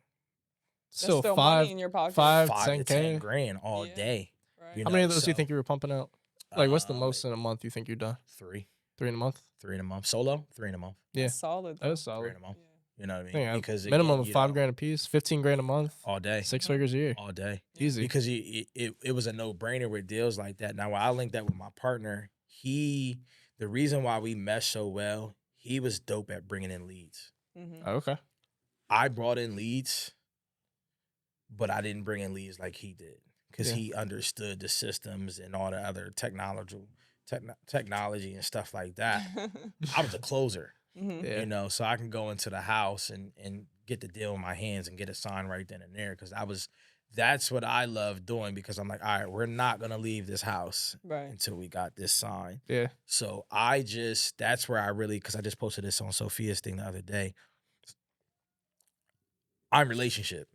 S1: Still
S3: still
S1: five,
S3: money in your pocket.
S1: 5,
S2: 5 to
S1: 10K.
S2: 10 grand all
S3: Yeah.
S2: day.
S3: Right.
S2: You
S1: How many
S2: know,
S1: of those do you
S2: so,
S1: think you were pumping out? Like, what's the most
S2: like
S1: in a month you think you've done?
S2: 3
S1: 3 in a month?
S2: in a month. Solo, 3 in a month.
S1: Yeah.
S3: That's solid.
S1: That is
S3: though.
S2: 3
S1: solid.
S2: in a month.
S3: Yeah.
S2: You know what I mean?
S1: Yeah,
S2: Because
S1: minimum
S2: again,
S1: of
S2: you
S1: 5
S2: know,
S1: grand a piece, 15 grand a month,
S2: all day.
S1: 6 figures a year.
S2: All day.
S1: Easy.
S2: Because it was a no-brainer with deals like that. Now, when I linked that with my partner, the reason why we meshed so well, he was dope at bringing in leads.
S3: Mm-hmm.
S1: Okay.
S2: I brought in leads, but I didn't bring in leads like he did, because
S1: Yeah.
S2: he understood the systems and all the other technology and stuff like that. I was a closer,
S3: Mm-hmm.
S1: Yeah.
S2: you know, so I can go into the house and get the deal in my hands and get it signed right then and there, because that's what I love doing, because I'm like, all right, we're not going to leave this house
S3: Right.
S2: until we got this signed.
S1: Yeah.
S2: So that's where I really, because I just posted this on Sophia's thing the other day, I'm relationship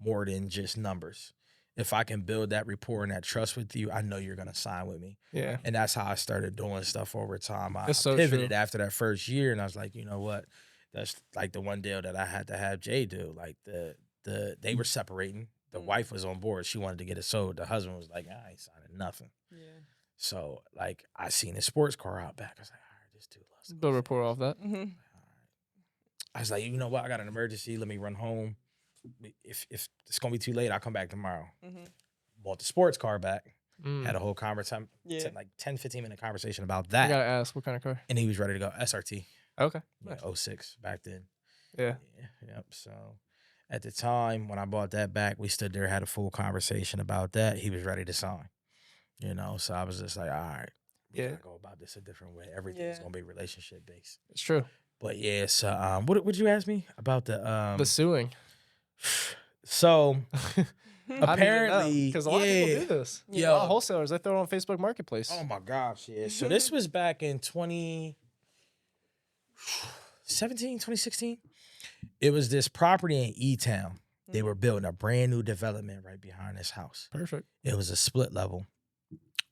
S2: more than just numbers. If I can build that rapport and that trust with you, I know you're going to sign with me.
S1: Yeah.
S2: And that's how I started doing stuff over time. I
S1: It's so
S2: pivoted
S1: true.
S2: after that first year, and I was like, you know what? That's like the one deal that I had to have Jay do. Like they were separating. The wife was on board. She wanted to get it sold. The husband was like, I ain't signing nothing.
S3: Yeah.
S2: So like I seen his sports car out back. I was like, all right, this dude loves to
S1: Build rapport off that.
S3: Mm-hmm.
S2: All right. I was like, you know what? I got an emergency. Let me run home. If it's gonna be too late, I'll come back tomorrow.
S3: Mm-hmm.
S2: Bought the sports car back.
S1: Mm.
S2: Had a whole conversation,
S3: Yeah.
S2: like 10, 15-minute conversation about
S1: I
S2: that.
S1: gotta ask, what kind of car?
S2: And he was ready to go. SRT.
S1: Okay.
S2: Yeah,
S1: Nice.
S2: 06 back then.
S1: Yeah.
S2: Yep. So at the time when I bought that back, we stood there, had a full conversation about that. He was ready to sign. So I was just like, all right, we
S1: Yeah.
S2: gotta go about this a different way. Everything's gonna be relationship based.
S1: It's true.
S2: But yeah, so what would you ask me about the
S1: The suing.
S2: So
S1: I need to know
S2: apparently,
S1: because a lot of people do this.
S3: Yeah.
S1: A lot of
S2: Yo.
S1: wholesalers, they throw it on Facebook Marketplace.
S2: Oh my gosh, yeah. So this was back in 2017, 2016. It was this property in E-Town. They were building a brand new development right behind this house.
S1: Perfect.
S2: It was a split level.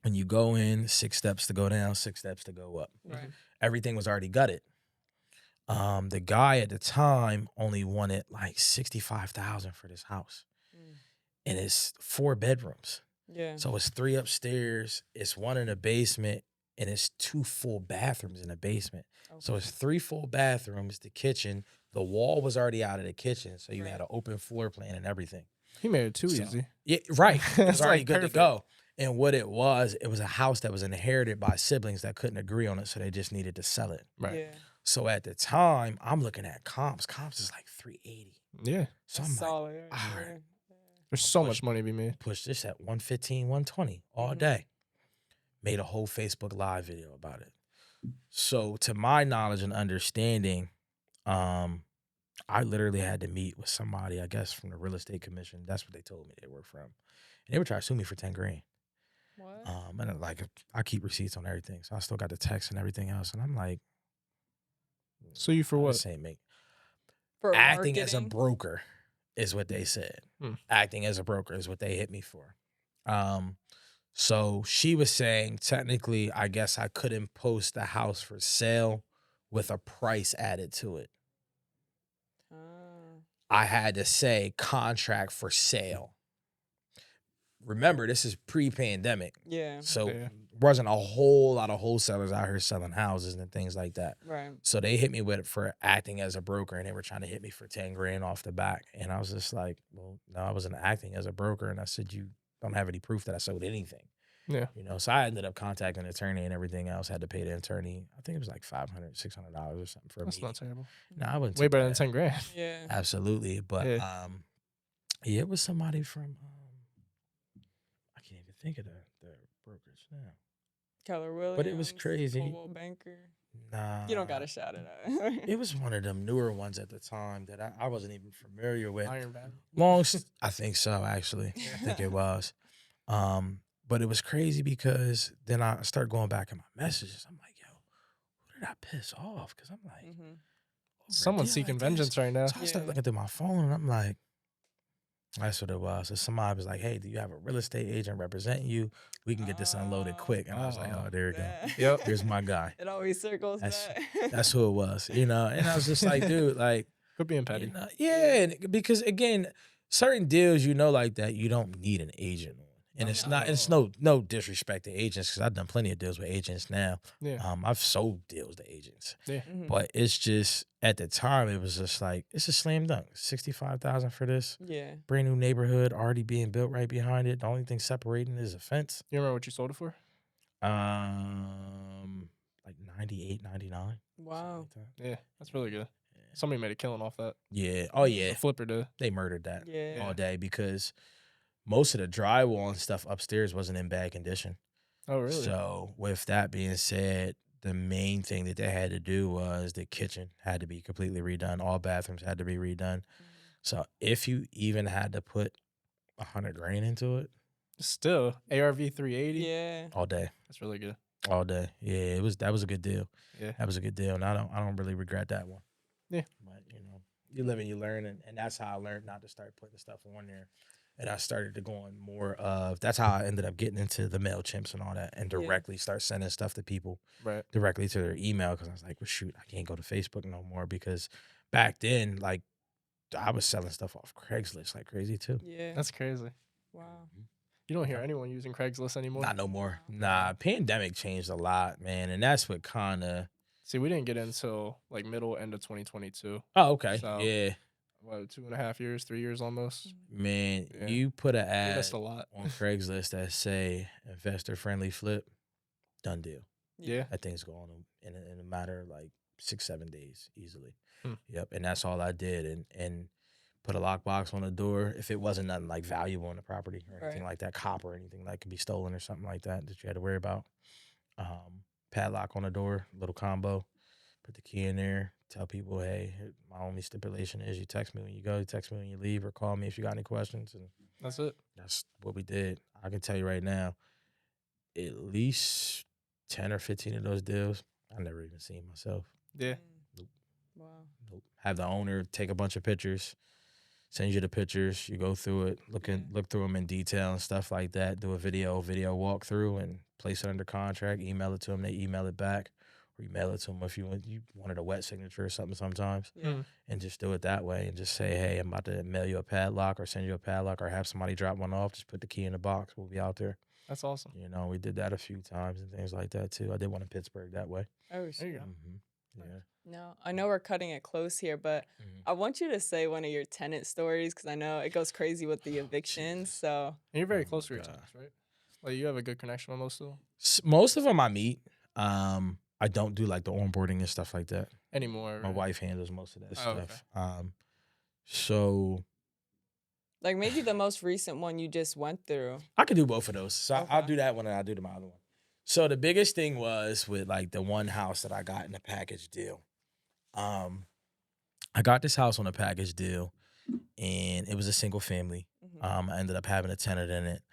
S2: When you go in, 6 steps to go down, 6 steps to go up.
S3: Right.
S2: Everything was already gutted. The guy at the time only wanted like $65,000 for this house. And it's 4 bedrooms.
S3: Yeah.
S2: So it's 3 upstairs, it's 1 in the basement, and it's 2 full bathrooms in the basement. So it's 3 full bathrooms, the kitchen. The wall was already out of the kitchen, so you had an open floor plan and everything.
S1: He made it too
S2: So-
S1: easy.
S2: Yeah, right. It was
S1: It's
S2: already
S1: like
S2: good
S1: perfect.
S2: to go. And what it was a house that was inherited by siblings that couldn't agree on it, so they just needed to sell it.
S1: Right.
S3: Yeah.
S2: So at the time, I'm looking at comps. Comps is like 380.
S1: Yeah.
S2: So
S3: That's
S2: I'm like,
S3: solid.
S2: all right.
S1: There's so
S2: Push-
S1: much money to be made.
S2: push this at 115, 120 all day. Made a whole Facebook Live video about it. So to my knowledge and understanding, I literally had to meet with somebody, I guess, from the real estate commission. That's what they told me they were from. And they were trying to sue me for 10 grand.
S3: What?
S2: And like I keep receipts on everything. So I still got the text and everything else. And I'm like,
S1: Sue you for what?
S2: this ain't make
S3: For
S2: acting as a
S3: marketing?
S2: broker is what they said. Acting as a broker is what they hit me for. So she was saying technically, I guess I couldn't post the house for sale with a price added to it.
S3: Ah.
S2: I had to say contract for sale. Remember, this is pre-pandemic.
S3: Yeah.
S2: So
S1: Yeah.
S2: wasn't a whole lot of wholesalers out here selling houses and things like that.
S3: Right.
S2: So they hit me with it for acting as a broker, and they were trying to hit me for 10 grand off the back. And I was just like, well, no, I wasn't acting as a broker. And I said, you don't have any proof that I sold anything.
S1: Yeah.
S2: So I ended up contacting an attorney and everything else. Had to pay the attorney, I think it was like $500, $600 or something for a
S1: That's
S2: meeting.
S1: not terrible.
S2: No, I wouldn't.
S1: Way better than 10 grand.
S3: Yeah.
S2: Absolutely. But
S1: Yeah.
S2: it was somebody from I can't even think of the brokerage now.
S3: Keller Williams.
S2: But it was crazy.
S3: Coldwell Banker.
S2: Nah.
S3: You don't got to shout it out.
S2: It was one of them newer ones at the time that I wasn't even familiar with.
S1: Iron Bag.
S2: I think so, actually. I think it was. But it was crazy because then I started going back in my messages. I'm like, yo, who did I piss off? Because I'm like, over a
S1: Someone's
S2: deal
S1: seeking
S2: like this?
S1: vengeance right now.
S2: So I started
S3: Yeah.
S2: looking through my phone and I'm like, that's what it was. So somebody was like, hey, do you have a real estate agent representing you? We can get this unloaded quick. And I was like, oh, there we go.
S1: Yep.
S2: Here's my guy.
S3: It always circles
S2: That's-
S3: back.
S2: That's who it was, And I was just like, dude, like,
S1: Quit being petty.
S2: yeah, and because again, certain deals, like that, you don't need an agent on. And it's no disrespect to agents because I've done plenty of deals with agents now.
S1: Yeah.
S2: I've sold deals to agents.
S1: Yeah.
S2: But it's just at the time it was just like it's a slam dunk. 65,000 for this.
S3: Yeah.
S2: Brand new neighborhood already being built right behind it. The only thing separating is a fence.
S1: You remember what you sold it for?
S2: Like 98, 99.
S3: Wow.
S2: Something like that.
S1: Yeah. That's really good. Somebody made a killing off that.
S2: Yeah. Oh yeah.
S1: The flipper did.
S2: They murdered that
S3: Yeah.
S2: all day because most of the drywall and stuff upstairs wasn't in bad condition.
S1: Oh, really?
S2: So with that being said, the main thing that they had to do was the kitchen had to be completely redone. All bathrooms had to be redone. So if you even had to put 100 grand into it,
S1: Still, ARV 380.
S3: Yeah.
S2: all day,
S1: That's really good.
S2: all day. Yeah, that was a good deal.
S1: Yeah.
S2: That was a good deal, and I don't really regret that one.
S1: Yeah.
S2: But you live and you learn, and that's how I learned not to start putting stuff on there. And I started to go on more of, that's how I ended up getting into the MailChimps and all that and directly start sending stuff to people
S1: Right.
S2: directly to their email because I was like, well, shoot, I can't go to Facebook no more because back then, like, I was selling stuff off Craigslist like crazy too.
S3: Yeah.
S1: That's crazy.
S3: Wow.
S1: You don't hear anyone using Craigslist anymore.
S2: Not no more. Nah, pandemic changed a lot, man. And that's what kind of.
S1: See, we didn't get in until like middle, end of 2022.
S2: Oh, okay.
S1: So-
S2: Yeah.
S1: What, 2.5 years, 3 years almost?
S2: Man,
S1: Yeah.
S2: you put an
S1: We
S2: ad
S1: missed a lot.
S2: on Craigslist that say investor friendly flip, done deal.
S1: Yeah.
S2: That thing's going in a matter of like 6-7 days easily.
S1: Hmm.
S2: Yep, and that's all I did, and put a lockbox on the door if it wasn't nothing like valuable on the property or anything
S3: Right.
S2: like that, copper or anything that could be stolen or something like that you had to worry about. Padlock on the door, little combo. Put the key in there. Tell people, hey, my only stipulation is you text me when you go, you text me when you leave, or call me if you got any questions. And
S1: That's it.
S2: that's what we did. I can tell you right now, at least 10 or 15 of those deals, I never even seen myself.
S1: Yeah.
S3: Mm. Wow.
S2: Nope. Have the owner take a bunch of pictures, send you the pictures. You go through it, look through them in detail and stuff like that. Do a video walkthrough and place it under contract. Email it to them. They email it back, or you mail it to them if you wanted a wet signature or something sometimes.
S3: Yeah.
S1: Mm.
S2: And just do it that way and just say, hey, I'm about to mail you a padlock or send you a padlock or have somebody drop one off. Just put the key in the box. We'll be out there.
S1: That's awesome.
S2: You know, we did that a few times and things like that too. I did one in Pittsburgh that way.
S3: Oh,
S1: There you
S3: shit.
S1: go.
S2: Yeah.
S3: No, I know we're cutting it close here, but
S2: Mhm.
S3: I want you to say one of your tenant stories because I know it goes crazy with the evictions.
S2: Jesus.
S3: So,
S1: And you're very
S2: Oh
S1: close
S2: my
S1: to your
S2: God.
S1: tenants, right? Like you have a good connection with most of them
S2: Most of them I meet. I don't do like the onboarding and stuff like that.
S1: anymore.
S2: My
S1: right?
S2: wife handles most of that
S1: Oh, okay.
S2: stuff. So
S3: like maybe the most recent one you just went through.
S2: I could do both of those. So I'll
S3: Okay.
S2: do that one and I'll do the other one. So the biggest thing was with like the one house that I got in a package deal. I got this house on a package deal and it was a single family.
S3: Mhm.
S2: I ended up having a tenant in it.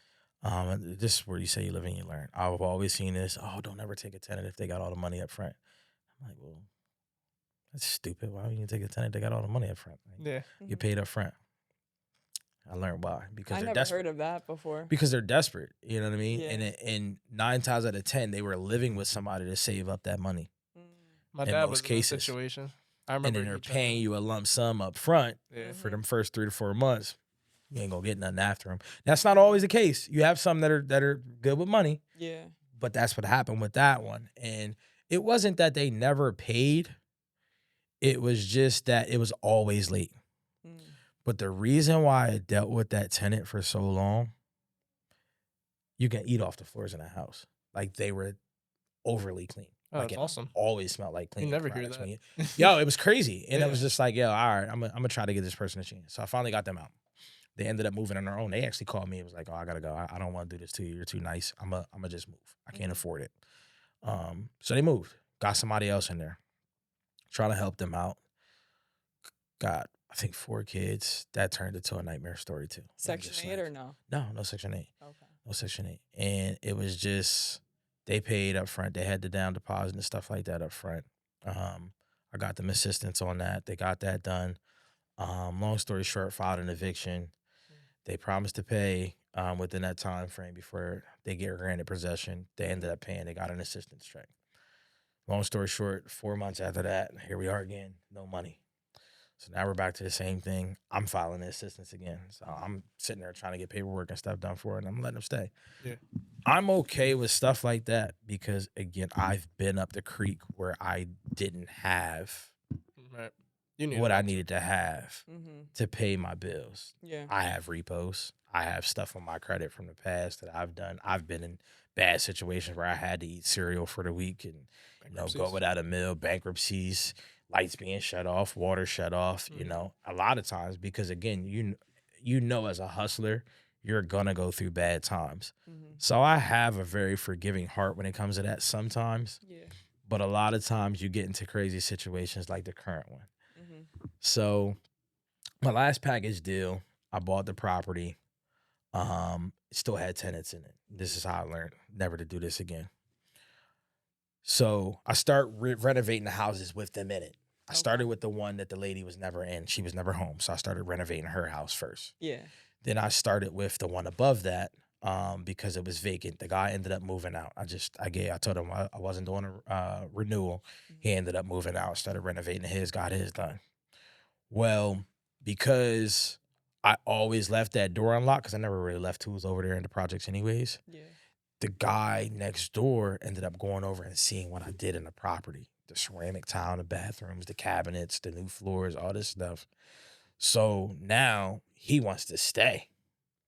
S2: And this is where you say you live and you learn. I've always seen this. Oh, don't ever take a tenant if they got all the money up front. I'm like, well, that's stupid. Why would you take a tenant? They got all the money up front. Like,
S1: Yeah.
S2: get
S3: Mhm.
S2: paid up front. I learned why. Because
S3: I
S2: they're
S3: never
S2: desperate.
S3: heard of that before.
S2: Because they're desperate. You know what I mean?
S3: Yeah.
S2: And 9 times out of 10, they were living with somebody to save up that money
S3: Mm.
S1: My
S2: in
S1: dad
S2: most
S1: was in that
S2: cases.
S1: situation. I
S2: And
S1: remember
S2: then they're
S1: he tried
S2: paying
S1: to-
S2: you a lump sum up front
S1: Yeah.
S2: for
S3: Mhm.
S2: them first 3 to 4 months. You ain't gonna get nothing after them. That's not always the case. You have some that are good with money,
S3: Yeah.
S2: but that's what happened with that one. And it wasn't that they never paid. It was just that it was always late.
S3: Mm.
S2: But the reason why I dealt with that tenant for so long, you can eat off the floors in the house. Like they were overly clean.
S1: Oh,
S2: Like
S1: that's
S2: it
S1: awesome.
S2: always smelled like cleaning
S1: never hear
S2: products.
S1: that.
S2: Yo, it was crazy. And it
S1: Yeah.
S2: was just like, yo, all right, I'm gonna try to get this person a chance. So I finally got them out. They ended up moving on their own. They actually called me and was like, oh, I gotta go. I don't want to do this to you. You're too nice. I'm gonna just move. I can't
S3: Mhm.
S2: afford it. So they moved. Got somebody else in there. Trying to help them out. Got, I think, 4 kids. That turned into a nightmare story too.
S3: Section 8 or no?
S2: No Section 8.
S3: Okay.
S2: No Section 8. And it was just, they paid up front. They had the down deposit and stuff like that up front. I got them assistance on that. They got that done. Long story short, filed an eviction. They promised to pay within that time frame before they get granted possession. They ended up paying. They got an assistance check. Long story short, 4 months after that, here we are again, no money. So now we're back to the same thing. I'm filing the assistance again. So I'm sitting there trying to get paperwork and stuff done for it, and I'm letting them stay.
S1: Yeah.
S2: I'm okay with stuff like that because, again, I've been up the creek where I didn't have
S1: Right. You knew
S2: what
S1: that.
S2: I needed to have
S3: Mm-hmm.
S2: to pay my bills.
S3: Yeah.
S2: I have repos. I have stuff on my credit from the past that I've done. I've been in bad situations where I had to eat cereal for the week and go
S1: Bankruptcies.
S2: without a meal, bankruptcies, lights being shut off, water shut off,
S1: Mhm.
S2: a lot of times because, again, you know as a hustler, you're going to go through bad times.
S3: Mm-hmm.
S2: So I have a very forgiving heart when it comes to that sometimes,
S3: Yeah.
S2: but a lot of times you get into crazy situations like the current one.
S3: Mm-hmm.
S2: So my last package deal, I bought the property. It still had tenants in it. This is how I learned never to do this again. So I start renovating the houses with them in it. I started with the one that the lady was never in. She was never home. So I started renovating her house first.
S3: Yeah.
S2: Then I started with the one above that because it was vacant. The guy ended up moving out. I told him I wasn't doing a renewal. He ended up moving out, started renovating his, got his done. Well, because I always left that door unlocked because I never really left tools over there in the projects anyways.
S3: Yeah.
S2: The guy next door ended up going over and seeing what I did in the property. The ceramic tile in the bathrooms, the cabinets, the new floors, all this stuff. So now he wants to stay.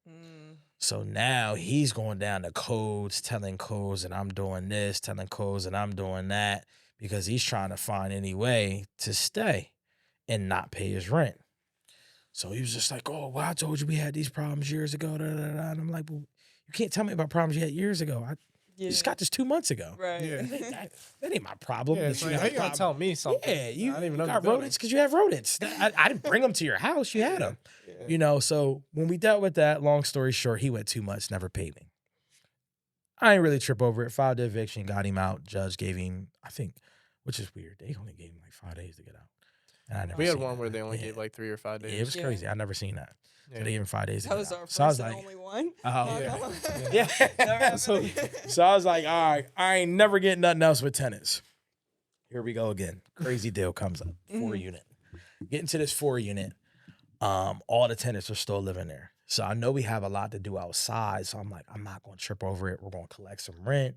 S3: Mm.
S2: So now he's going down to codes, telling codes and I'm doing this, telling codes and I'm doing that because he's trying to find any way to stay and not pay his rent. So he was just like, oh, well, I told you we had these problems years ago. Da, da, da. And I'm like, well, you can't tell me about problems you had years ago. I just got this 2 months ago.
S3: Right.
S1: Yeah.
S2: That ain't my problem.
S1: Yeah,
S2: that
S1: it's
S2: you
S1: like,
S2: got
S1: how
S2: a
S1: you gonna
S2: problem.
S1: tell me something?
S2: Yeah, you
S1: I didn't even know the
S2: got
S1: building.
S2: rodents because you have rodents. I didn't bring them to your house. You had them.
S1: Yeah.
S2: You know, so when we dealt with that, long story short, he went 2 months, never paid me. I ain't really trip over it. Filed the eviction, got him out. Judge gave him, I think, which is weird. They only gave him like 5 days to get out. And I never
S1: We had
S2: seen
S1: one
S2: that.
S1: where they only
S2: Yeah.
S1: gave like 3 or 5 days.
S2: Yeah, it was
S3: Yeah.
S2: crazy. I never seen that. So
S1: Yeah.
S2: they gave him 5 days to
S3: That
S2: get
S3: was
S2: out.
S3: our
S2: So I was
S3: first and
S2: like,
S3: only one.
S2: oh,
S3: Not
S1: yeah.
S3: gonna lie.
S2: yeah.
S3: Never happened
S2: so,
S3: again.
S2: so I was like, all right, I ain't never getting nothing else with tenants. Here we go again. Crazy deal comes up. 4 unit. Get into this 4 unit. All the tenants are still living there. So I know we have a lot to do outside. So I'm like, I'm not going to trip over it. We're going to collect some rent.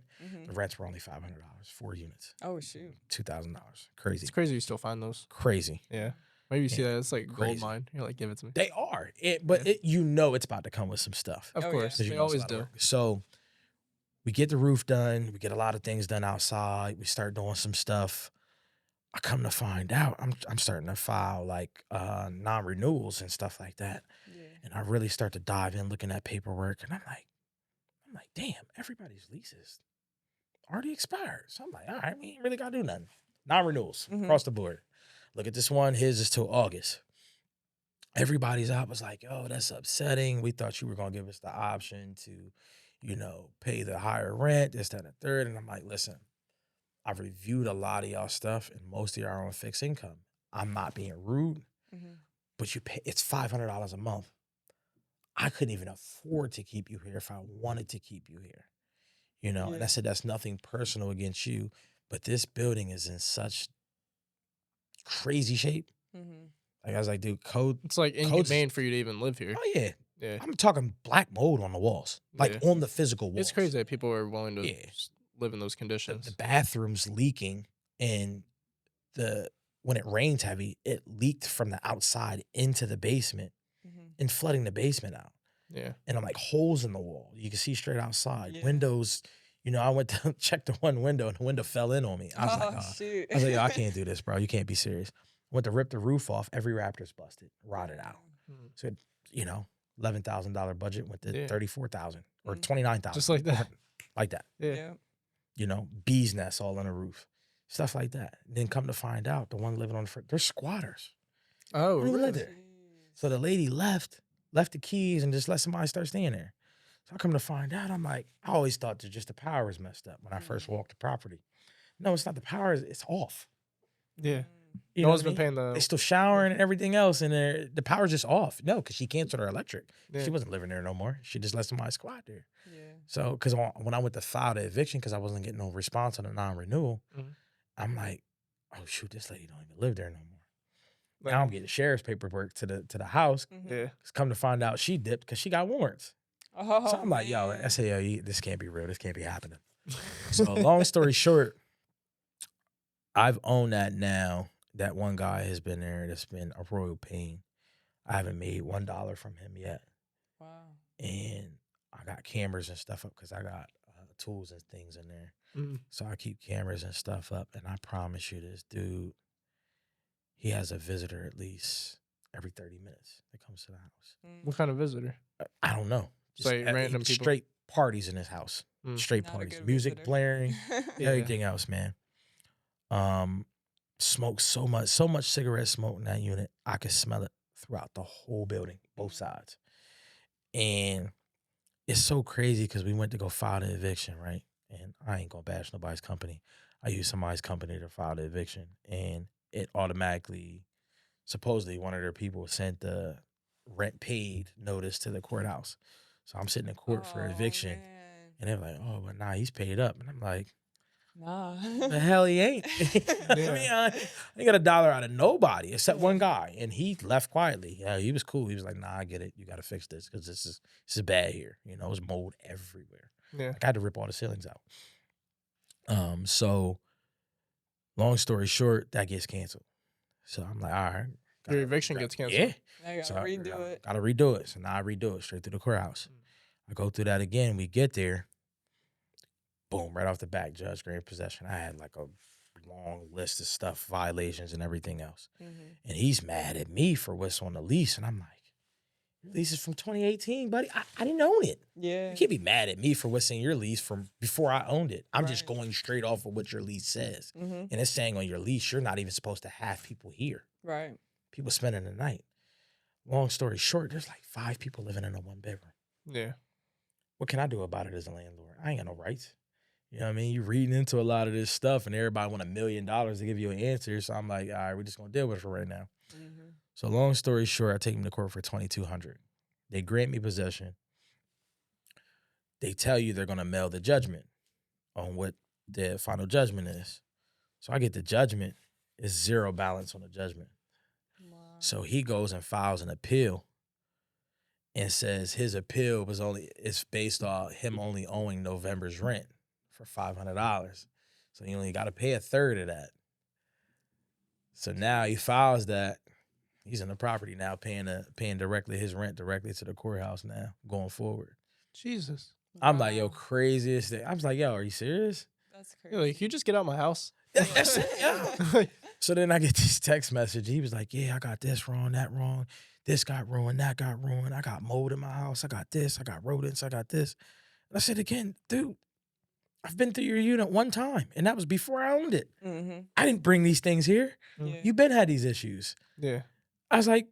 S2: The rents were only $500. 4 units.
S3: Oh shoot.
S2: $2,000. Crazy.
S1: It's crazy you still find those.
S2: Crazy.
S1: Yeah. Maybe you see that it's like a gold
S2: Crazy.
S1: mine. You're like, give it to me.
S2: They are. But you know it's about to come with some stuff.
S1: Of
S3: Oh,
S1: course.
S2: 'Cause you
S1: They
S2: know it's a
S1: always
S2: lot of
S1: do.
S2: work. So we get the roof done. We get a lot of things done outside. We start doing some stuff. I come to find out, I'm starting to file like non-renewals and stuff like that.
S3: Yeah.
S2: And I really start to dive in looking at paperwork. And I'm like, damn, everybody's leases already expired. So I'm like, all right, we ain't really got to do nothing. Non-renewals across the board. Look at this one. His is till August. Everybody's out was like, oh, that's upsetting. We thought you were going to give us the option to, you know, pay the higher rent, this, that, and the third. And I'm like, listen, I've reviewed a lot of y'all stuff and most of y'all are on fixed income. I'm not being rude, but you pay, it's $500 a month. I couldn't even afford to keep you here if I wanted to keep you here, you know?
S3: Yeah.
S2: And I said, that's nothing personal against you, but this building is in such crazy shape. Like I was like, dude, code.
S1: It's like
S2: Codes-
S1: inhumane for you to even live here.
S2: Oh yeah.
S1: Yeah.
S2: I'm talking black mold on the walls, like
S1: Yeah.
S2: on the physical walls.
S1: It's crazy that people are willing to
S2: Yeah.
S1: just live in those
S2: The,
S1: conditions.
S2: the bathroom's leaking, and when it rains heavy, it leaked from the outside into the basement and flooding the basement out.
S1: Yeah.
S2: And I'm like, holes in the wall. You can see straight outside.
S3: Yeah.
S2: Windows, you know, I went to check the one window and the window fell in on me. I was like,
S3: Shoot.
S2: I was like, yo, I can't do this, bro. You can't be serious. Went to rip the roof off. Every Raptor's busted, rotted out. So, you know, $11,000 budget went to
S1: Yeah.
S2: $34,000 or $29,000.
S1: Just like that.
S2: Like that.
S1: Yeah.
S3: Yeah.
S2: You know, bees nests all on the roof. Stuff like that. And then come to find out, the one living on the front, they're squatters.
S1: Oh,
S2: They live
S1: really?
S2: there. So the lady left the keys and just let somebody start staying there. So I come to find out, I'm like, I always thought that just the power was messed up when I first walked the property. No, it's not the power, it's off.
S1: Yeah.
S2: You
S1: No
S2: know
S1: one's
S2: what I
S1: been
S2: mean?
S1: paying the.
S2: They still showering and everything else, and the power's just off. No, because she canceled her electric.
S1: Yeah.
S2: She wasn't living there no more. She just let somebody squat there.
S3: Yeah.
S2: So, because when I went to file the eviction, because I wasn't getting no response on the non-renewal, I'm like, oh shoot, this lady don't even live there no more. Now I'm getting sheriff's paperwork to the house.
S1: Yeah.
S2: It's come to find out she dipped because she got warrants.
S3: Oh,
S2: So I'm like, yo,
S3: man.
S2: I say, yo, this can't be real. This can't be happening. So long story short, I've owned that now. That one guy has been there. That's been a royal pain. I haven't made $1 from him yet.
S3: Wow.
S2: And I got cameras and stuff up because I got tools and things in there. So I keep cameras and stuff up. And I promise you, this dude, he has a visitor at least every 30 minutes that comes to the house.
S1: What kind of visitor?
S2: I don't know.
S1: Just like random people?
S2: Straight parties in his house. Straight
S3: Not a
S2: parties.
S3: good
S2: Music
S3: visitor.
S2: blaring,
S1: Yeah.
S2: everything else, man. Smoked so much cigarette smoke in that unit. I could smell it throughout the whole building, both sides. And it's so crazy because we went to go file the eviction, right? And I ain't gonna bash nobody's company. I used somebody's company to file the eviction, and it automatically, supposedly, one of their people sent the rent paid notice to the courthouse. So I'm sitting in court for eviction,
S3: Man.
S2: and they're like, "Oh, but nah, he's paid up," and I'm like,
S3: Nah.
S2: the hell he ain't. I mean, I ain't got $1 out of nobody except one guy, and he left quietly. Yeah, he was cool. He was like, "Nah, I get it. You got to fix this because this is bad here. You know, there's mold everywhere.
S1: Yeah.
S2: Like I had to rip all the ceilings out." So long story short, that gets canceled. So I'm like, all right.
S1: Your eviction gets canceled.
S2: Yeah.
S3: I gotta
S2: So
S3: redo it.
S2: Gotta redo it. So now I redo it straight through the courthouse. I go through that again. We get there. Boom, right off the back, judge granted possession. I had like a long list of stuff, violations and everything else.
S3: Mhm.
S2: And he's mad at me for what's on the lease. And I'm like, your lease is from 2018, buddy. I didn't own it.
S3: Yeah.
S2: You can't be mad at me for what's in your lease from before I owned it. I'm just
S3: Right.
S2: going straight off of what your lease says.
S3: Mhm.
S2: And it's saying on your lease, you're not even supposed to have people here.
S3: Right.
S2: People spending the night. Long story short, there's like 5 people living in a 1-bedroom.
S1: Yeah.
S2: What can I do about it as a landlord? I ain't got no rights. You know what I mean? You're reading into a lot of this stuff and everybody want $1 million to give you an answer. So I'm like, all right, we're just going to deal with it for right now.
S3: Mhm.
S2: So long story short, I take them to court for $2,200. They grant me possession. They tell you they're going to mail the judgment on what the final judgment is. So I get the judgment. It's 0 balance on the judgment.
S3: Wow.
S2: So he goes and files an appeal and says his appeal it's based on him only owing November's rent for $500. So he only got to pay 1/3 of that. So now he files that. He's in the property now, paying directly his rent directly to the courthouse now, going forward.
S1: Jesus.
S2: I'm like, yo,
S3: Wow.
S2: craziest thing. I was like, yo, are you serious?
S3: That's
S1: You're like,
S3: crazy.
S1: you just get out of my house.
S2: That's it, yeah. So then I get this text message. He was like, yeah, I got this wrong, that wrong. This got ruined, that got ruined. I got mold in my house. I got this. I got rodents. I got this. And I said again, dude, I've been through your unit one time, and that was before I owned it.
S3: Mhm.
S2: I didn't bring these things here.
S3: Yeah.
S2: You've been had these issues.
S1: Yeah.
S2: I was like,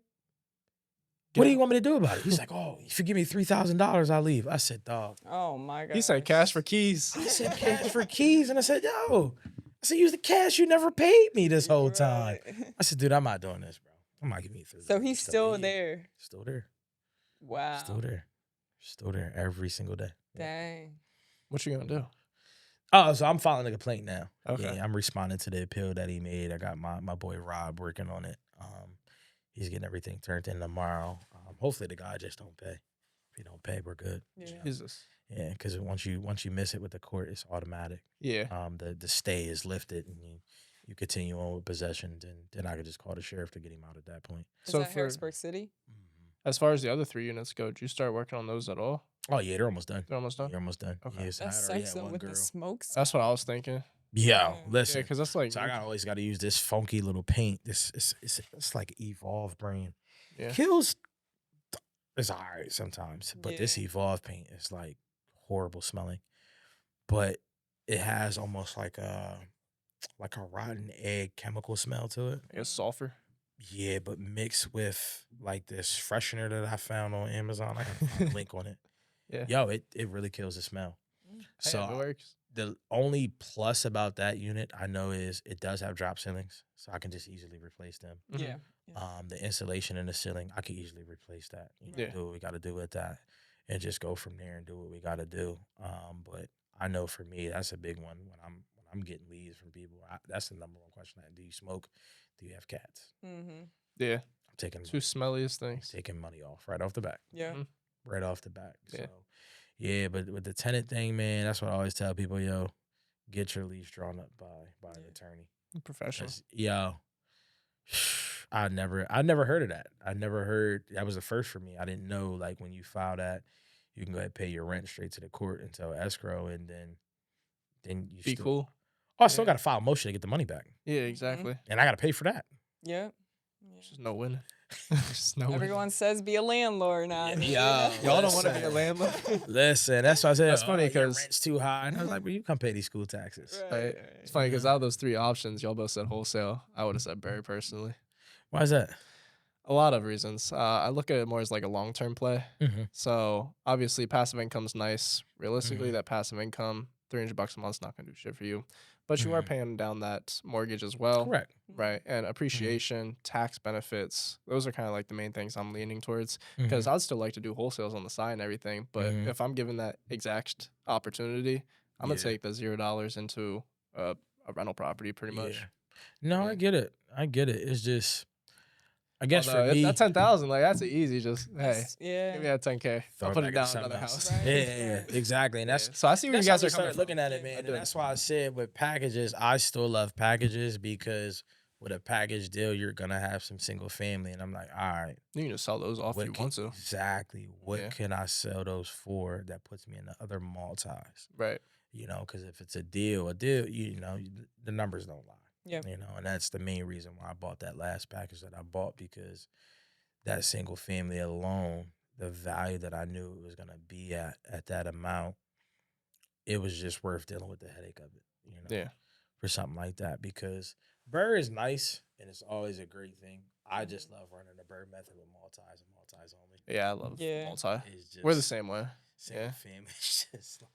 S2: what
S1: Yeah.
S2: do you want me to do about it? He's like, oh, if you give me $3,000, I'll leave. I said, dog.
S3: Oh my god.
S1: He said cash for keys.
S2: I said, cash for keys. And I said, yo. I said, use the cash you never paid me this whole time.
S3: Right.
S2: I said, dude, I'm not doing this, bro. I'm not giving you $3,000.
S3: So he's still
S2: leave.
S3: there.
S2: Still there.
S3: Wow.
S2: Still there. Still there every single day.
S3: Dang.
S1: What you gonna do?
S2: Oh, so I'm filing a complaint now.
S1: Okay.
S2: Yeah, I'm responding to the appeal that he made. I got my boy Rob working on it. He's getting everything turned in tomorrow. Hopefully the guy just don't pay. If he don't pay, we're good.
S3: Yeah.
S1: Jesus.
S2: Yeah, because once you miss it with the court, it's automatic.
S1: Yeah.
S2: The stay is lifted and you continue on with possession. Then I could just call the sheriff to get him out at that point.
S3: Is
S1: So
S3: that
S1: for-
S3: Harrisburg City?
S1: As far as the other 3 units go, did you start working on those at all?
S2: Oh yeah, they're almost done.
S1: They're almost done.
S2: They're almost done.
S1: Okay.
S2: Yeah, so
S3: That
S2: I already
S3: sucks
S2: had one
S3: with
S2: girl.
S3: the smoke.
S1: That's what I was thinking.
S2: Yo,
S3: Yeah.
S2: listen.
S1: Yeah, because that's like
S2: So I always got to use this funky little paint. It's like Evolve brand.
S1: Yeah.
S2: Kills. It's all right sometimes, but this
S3: Yeah.
S2: Evolve paint is like horrible smelling. But it has almost like a rotten egg chemical smell to it.
S1: I guess sulfur.
S2: Yeah, but mixed with like this freshener that I found on Amazon. I can find a link on it.
S1: Yeah.
S2: Yo, it really kills the smell.
S3: Mm.
S2: So
S1: Hey, it works.
S2: the only plus about that unit I know is it does have drop ceilings, so I can just easily replace them.
S1: Mhm.
S3: Yeah.
S2: The insulation in the ceiling, I could easily replace that.
S1: Yeah.
S2: Do what we got to do with that, and just go from there and do what we got to do. But I know for me, that's a big one when I'm getting leads from people. That's the number one question. Do you smoke? Do you have cats?
S3: Mm-hmm.
S1: Yeah.
S2: I'm taking
S1: 2 smelliest things.
S2: taking money off right off the bat.
S3: Yeah.
S1: Mhm.
S2: Right off the bat.
S1: Yeah.
S2: So yeah, but with the tenant thing, man, that's what I always tell people, yo, get your lease drawn up by an attorney.
S1: Professional.
S2: 'Cause, yo, I never heard of that. I never heard that was the first for me. I didn't know like when you file that, you can go ahead and pay your rent straight to the court until escrow, and then you
S1: Be
S2: still,
S1: cool.
S2: Oh, I still
S1: Yeah.
S2: got to file a motion to get the money back,
S1: Yeah, exactly.
S2: and I got to pay for that.
S3: Yeah.
S1: There's just no winning. Just no winning.
S3: Everyone says be a landlord now.
S2: Yeah.
S1: Y'all don't want to be a
S2: Listen.
S1: landlord.
S2: Listen, that's why I said
S1: That's funny
S2: your
S1: 'cause-
S2: rent's too high, and I was like, well, you come pay these school taxes.
S1: Right. It's funny because out of those 3 options, y'all both said wholesale. I would have said Barry personally.
S2: Why is that?
S1: A lot of reasons. I look at it more as like a long-term play.
S2: Mm-hmm.
S1: So obviously passive income's nice. Realistically, that passive income, $300 a month's not gonna do shit for you. But you are
S2: Mhm.
S1: paying down that mortgage as well.
S2: Correct.
S1: Right. And appreciation, tax benefits, those are kind of like the main things I'm leaning towards. Because I'd still like to do wholesales on the side and everything. But
S2: Mhm.
S1: if I'm given that exact opportunity, I'm gonna
S2: Yeah.
S1: take the $0 into a rental property pretty much.
S2: Yeah. No, I
S1: Yeah.
S2: get it. It's just, I guess
S1: Although,
S2: for me,
S1: that 10,000, like that's easy. Just hey,
S3: Yeah.
S1: give me that 10K.
S2: throw
S1: I'll put
S2: back
S1: it down
S2: into
S1: another
S2: something
S1: house.
S2: else.
S3: Right.
S2: Yeah, exactly. And
S1: Yeah.
S2: that's
S1: So I see where you
S2: that's
S1: guys
S2: how
S1: are
S2: we
S1: coming
S2: started
S1: from.
S2: looking at it,
S3: Yeah,
S2: man.
S1: I
S2: And
S1: do.
S2: that's why I said with packages, I still love packages because with a package deal, you're gonna have some single family, and I'm like, all right,
S1: You can just sell those off if you
S2: can,
S1: want to.
S2: exactly what
S1: Yeah.
S2: can I sell those for that puts me in the other multis?
S1: Right.
S2: You know, because if it's a deal, the numbers don't lie.
S3: Yeah.
S2: And that's the main reason why I bought that last package that I bought, because that single family alone, the value that I knew it was going to be at that amount, it was just worth dealing with the headache of it,
S1: Yeah.
S2: for something like that. Because Burr is nice and it's always a great thing. I just love running the Burr method with multis and multis only.
S1: Yeah, I love
S3: Yeah.
S1: multi.
S2: It's just
S1: We're the same way.
S2: single
S1: Yeah.
S2: family. It's just like,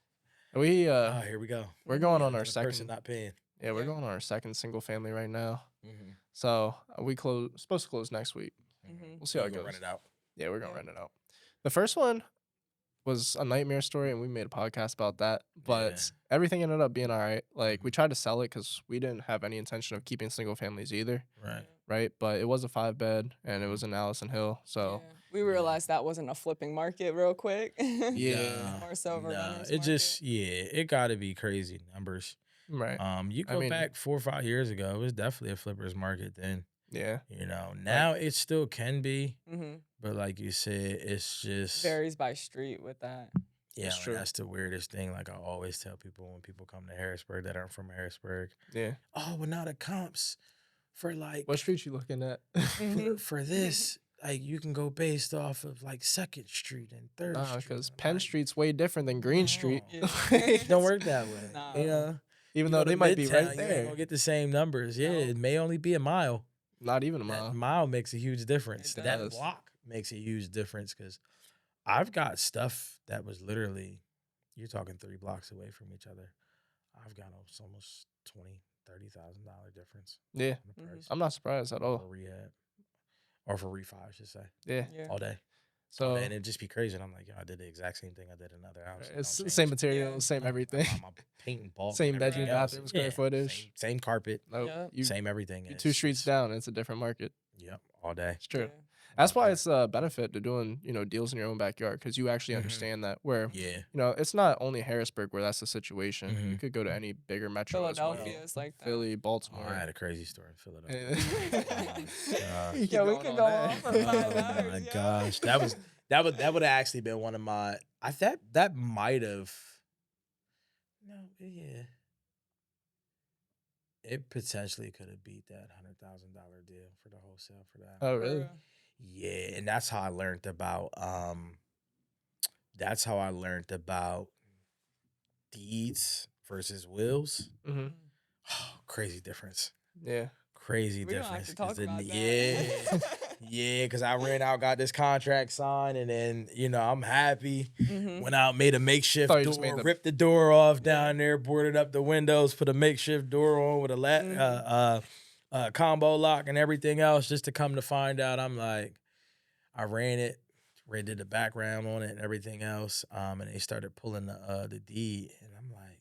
S1: We
S2: oh, here we go.
S1: we're going on
S2: And
S1: our
S2: then the person
S1: second.
S2: not paying.
S1: Yeah, we're
S3: Yeah.
S1: going on our second single family right now.
S2: Mm-hmm.
S1: So we supposed to close next week.
S3: Mhm.
S1: We'll see how it
S2: Go
S1: goes.
S2: run it out.
S1: Yeah, we're gonna
S3: Yeah.
S1: rent it out. The first one was a nightmare story, and we made a podcast about that. But
S2: Yeah.
S1: everything ended up being all right. Like we tried to sell it because we didn't have any intention of keeping single families either,
S2: Right.
S1: right? But it was a 5-bed, and it was in Allison Hill. So
S3: Yeah. We realized that wasn't a flipping market real quick.
S1: Yeah.
S3: More so of a renter's
S2: it just
S3: market.
S2: it got to be crazy numbers.
S1: right,
S2: You
S1: I
S2: go
S1: mean-
S2: back 4 or 5 years ago, it was definitely a flippers market then.
S1: yeah,
S2: Now it still can be,
S3: Mhm.
S2: but like you said, it's just
S3: Varies by street with that.
S2: yeah,
S1: It's
S2: and
S1: true.
S2: that's the weirdest thing. Like I always tell people when people come to Harrisburg that aren't from Harrisburg,
S1: yeah.
S2: oh, well, now the comps for like
S1: What street you looking at?
S3: Mhm.
S2: for this, like you can go based off of like 2nd Street and 3rd
S1: Nah,
S2: Street.
S1: because
S2: I'm
S1: Penn
S2: like,
S1: Street's way different than Green Street.
S2: no.
S3: Yeah.
S2: Don't work that way.
S3: Nah.
S2: Even
S1: Even though they might be right
S2: You ain't
S1: there.
S2: gonna get the same numbers. Yeah,
S3: No.
S2: it may only be a mile.
S1: Not even a
S2: That
S1: mile.
S2: mile makes a huge difference.
S3: It
S2: That
S1: does.
S2: block makes a huge difference because I've got stuff that was literally, you're talking 3 blocks away from each other. I've got almost $20,000-$30,000 difference
S1: Yeah,
S2: in the
S3: Mhm.
S2: price
S1: I'm not surprised at
S2: for
S1: all.
S2: rehab or for refi, I should say,
S1: Yeah.
S3: Yeah.
S2: all day.
S1: So
S2: And it'd just be crazy. And I'm like, yo, I did the exact same thing I did in another house. It
S1: it's
S2: don't
S1: the same
S2: change.
S1: materials,
S3: Yeah.
S1: same
S2: No,
S1: everything.
S2: my paint bulk,
S1: Same
S2: and
S1: bedroom,
S2: everything else.
S1: bathroom, square footage.
S2: Same carpet,
S1: Nope.
S3: Yep.
S1: You
S2: same everything.
S1: you
S2: It's
S1: 2 streets
S2: just-
S1: down, it's a different market.
S2: Yep, all day.
S1: It's true.
S3: Yeah.
S1: That's
S2: All
S1: why
S2: day.
S1: it's a benefit to doing, deals in your own backyard because you actually
S2: Mhm.
S1: understand that. Where,
S2: Yeah.
S1: it's not only Harrisburg where that's the situation. You
S2: Mhm.
S1: could go to any bigger metro as
S3: Philadelphia
S1: well.
S3: is like that.
S1: Philly,
S2: Oh,
S1: Baltimore.
S2: I had a crazy story in Philadelphia.
S1: Yeah.
S2: gosh.
S1: You keep
S3: Yeah, we
S1: going
S3: could
S1: on
S3: go
S1: that.
S3: on for
S2: Oh
S3: 5
S2: my
S3: hours. yeah.
S2: gosh, that would have actually been one of my. That might have. No, yeah. It potentially could have beat that $100,000 deal for the wholesale for that.
S1: Oh, really?
S3: Bruh.
S2: Yeah, and that's how I learned about. That's how I learned about deeds versus wills.
S1: Mm-hmm.
S2: Crazy difference.
S1: Yeah.
S2: Crazy
S3: We don't have
S2: difference.
S3: to talk
S2: 'cause the-
S3: about
S2: yeah.
S3: that.
S2: Yeah, because I ran out, got this contract signed, and then, I'm happy.
S3: Mhm.
S2: Went out, made a makeshift
S1: Thought you just
S2: door,
S1: made the-
S2: ripped the door off down there, boarded up the windows, put a makeshift door on with a combo lock and everything else, just to come to find out. I'm like, I ran it, did the background on it and everything else, and they started pulling the deed, and I'm like,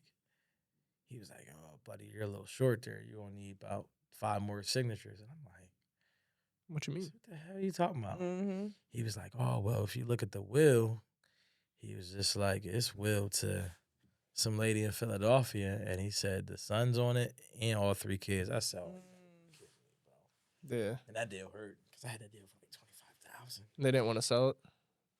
S2: he was like, oh, buddy, you're a little short there. You're going to need about 5 more signatures. And I'm like,
S1: What you mean?
S2: what the hell are you talking about?
S3: Mhm.
S2: He was like, oh, well, if you look at the will, he was just like, it's will to some lady in Philadelphia. And he said the son's on it and all 3 kids. I said, oh, kidding me, bro.
S1: Yeah.
S2: And that deal hurt because I had that deal for like $25,000.
S1: They didn't want to sell it.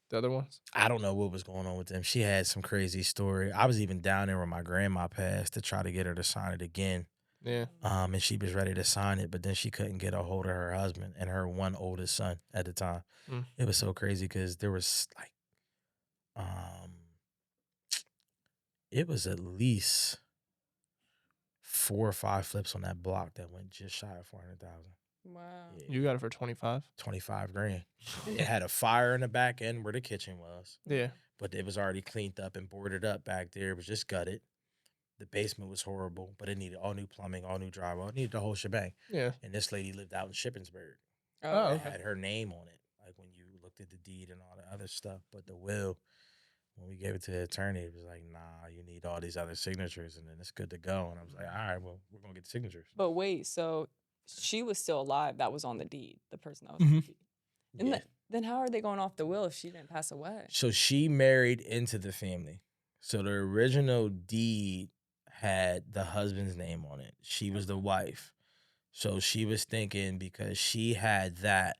S1: The other ones.
S2: I don't know what was going on with them. She had some crazy story. I was even down there when my grandma passed to try to get her to sign it again.
S1: Yeah.
S2: And she was ready to sign it, but then she couldn't get a hold of her husband and her one oldest son at the time.
S1: Mm.
S2: It was so crazy because there was like, it was at least 4 or 5 flips on that block that went just shy of 400,000.
S3: Wow.
S2: Yeah,
S1: You got it for 25.
S2: 25 grand. It had a fire in the back end where the kitchen was,
S1: Yeah.
S2: but it was already cleaned up and boarded up back there. It was just gutted. The basement was horrible, but it needed all new plumbing, all new drywall. It needed the whole shebang.
S1: Yeah.
S2: And this lady lived out in Shippensburg.
S1: Oh,
S2: It
S1: okay.
S2: had her name on it, like when you looked at the deed and all the other stuff. But the will, when we gave it to the attorney, it was like, nah, you need all these other signatures, and then it's good to go. And I was like, all right, well, we're going to get the signatures.
S3: But wait, so she was still alive that was on the deed, the person that was on the
S2: Mhm.
S3: deed. And
S2: Yeah.
S3: then how are they going off the will if she didn't pass away?
S2: So she married into the family. So the original deed had the husband's name on it. She was the wife. So she was thinking because she had that